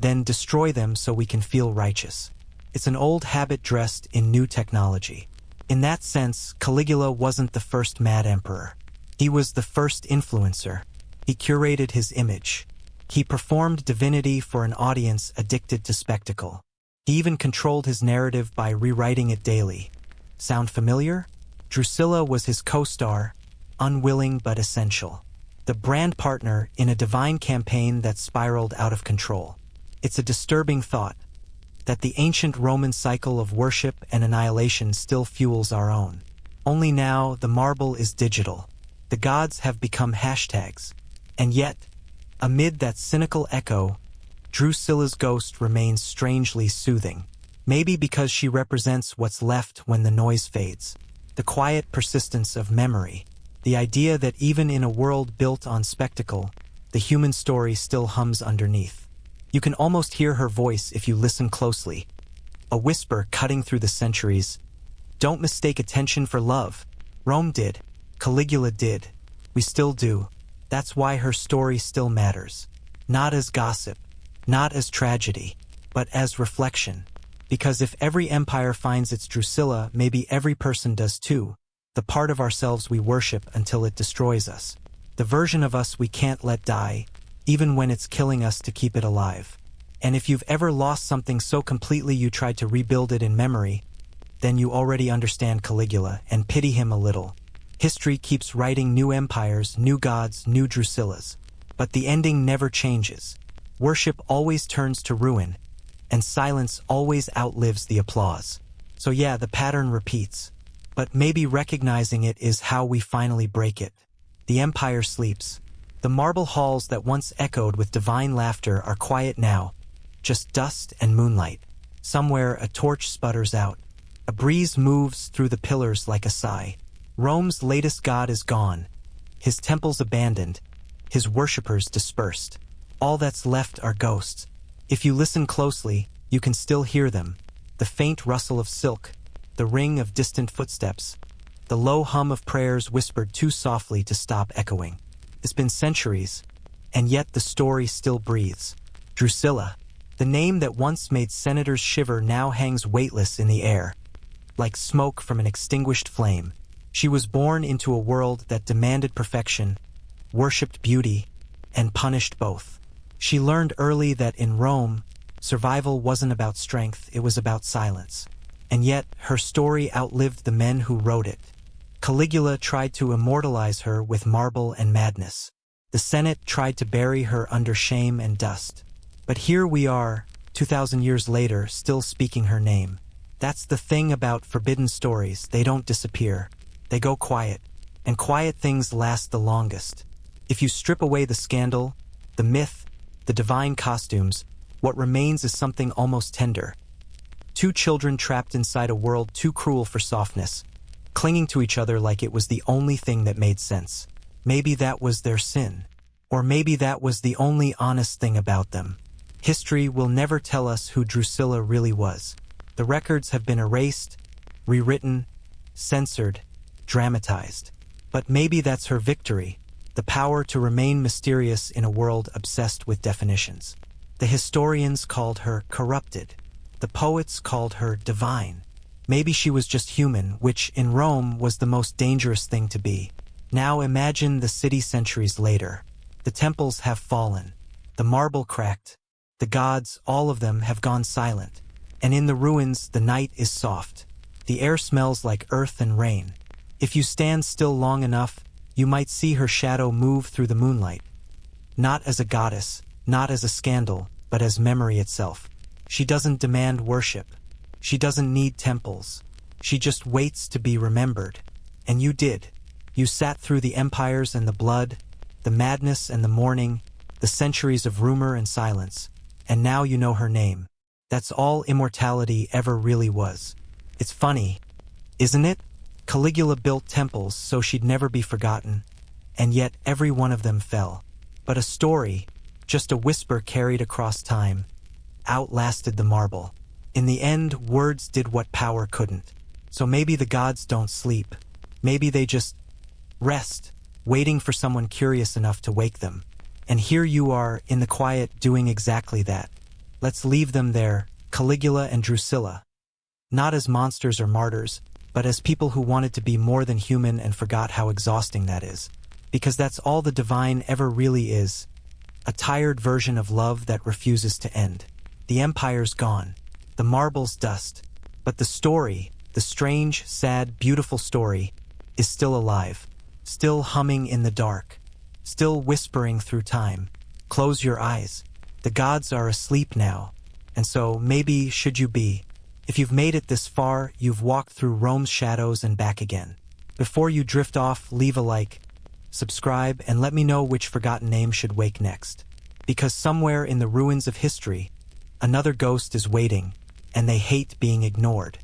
then destroy them so we can feel righteous. It's an old habit dressed in new technology. In that sense, Caligula wasn't the first mad emperor. He was the first influencer. He curated his image. He performed divinity for an audience addicted to spectacle. He even controlled his narrative by rewriting it daily. Sound familiar? Drusilla was his co-star, unwilling but essential. The brand partner in a divine campaign that spiraled out of control. It's a disturbing thought that the ancient Roman cycle of worship and annihilation still fuels our own. Only now the marble is digital. The gods have become hashtags. And yet, amid that cynical echo, Drusilla's ghost remains strangely soothing. Maybe because she represents what's left when the noise fades. The quiet persistence of memory. The idea that even in a world built on spectacle, the human story still hums underneath. You can almost hear her voice if you listen closely. A whisper cutting through the centuries. Don't mistake attention for love. Rome did. Caligula did. We still do. That's why her story still matters. Not as gossip, not as tragedy, but as reflection. Because if every empire finds its Drusilla, maybe every person does too. The part of ourselves we worship until it destroys us. The version of us we can't let die, even when it's killing us to keep it alive. And if you've ever lost something so completely you tried to rebuild it in memory, then you already understand Caligula and pity him a little. History keeps writing new empires, new gods, new Drusillas. But the ending never changes. Worship always turns to ruin, and silence always outlives the applause. So yeah, the pattern repeats. But maybe recognizing it is how we finally break it. The empire sleeps. The marble halls that once echoed with divine laughter are quiet now, just dust and moonlight. Somewhere a torch sputters out. A breeze moves through the pillars like a sigh. Rome's latest god is gone, his temples abandoned, his worshippers dispersed. All that's left are ghosts. If you listen closely, you can still hear them. The faint rustle of silk, the ring of distant footsteps, the low hum of prayers whispered too softly to stop echoing. It's been centuries, and yet the story still breathes. Drusilla, the name that once made senators shiver, now hangs weightless in the air, like smoke from an extinguished flame. She was born into a world that demanded perfection, worshipped beauty, and punished both. She learned early that in Rome, survival wasn't about strength, it was about silence. And yet, her story outlived the men who wrote it. Caligula tried to immortalize her with marble and madness. The Senate tried to bury her under shame and dust. But here we are, 2,000 years later, still speaking her name. That's the thing about forbidden stories, they don't disappear. They go quiet, and quiet things last the longest. If you strip away the scandal, the myth, the divine costumes, what remains is something almost tender. Two children trapped inside a world too cruel for softness, clinging to each other like it was the only thing that made sense. Maybe that was their sin. Or maybe that was the only honest thing about them. History will never tell us who Drusilla really was. The records have been erased, rewritten, censored, dramatized. But maybe that's her victory, the power to remain mysterious in a world obsessed with definitions. The historians called her corrupted. The poets called her divine. Maybe she was just human, which in Rome was the most dangerous thing to be. Now imagine the city centuries later. The temples have fallen. The marble cracked. The gods, all of them, have gone silent. And in the ruins, the night is soft. The air smells like earth and rain. If you stand still long enough, you might see her shadow move through the moonlight. Not as a goddess, not as a scandal, but as memory itself. She doesn't demand worship. She doesn't need temples. She just waits to be remembered. And you did. You sat through the empires and the blood, the madness and the mourning, the centuries of rumor and silence. And now you know her name. That's all immortality ever really was. It's funny, isn't it? Caligula built temples so she'd never be forgotten, and yet every one of them fell. But a story, just a whisper carried across time, outlasted the marble. In the end, words did what power couldn't. So maybe the gods don't sleep. Maybe they just rest, waiting for someone curious enough to wake them. And here you are, in the quiet, doing exactly that. Let's leave them there, Caligula and Drusilla. Not as monsters or martyrs, but as people who wanted to be more than human and forgot how exhausting that is. Because that's all the divine ever really is. A tired version of love that refuses to end. The empire's gone. The marble's dust. But the story, the strange, sad, beautiful story, is still alive. Still humming in the dark. Still whispering through time. Close your eyes. The gods are asleep now. And so, maybe should you be. If you've made it this far, you've walked through Rome's shadows and back again. Before you drift off, leave a like, subscribe, and let me know which forgotten name should wake next. Because somewhere in the ruins of history, another ghost is waiting, and they hate being ignored.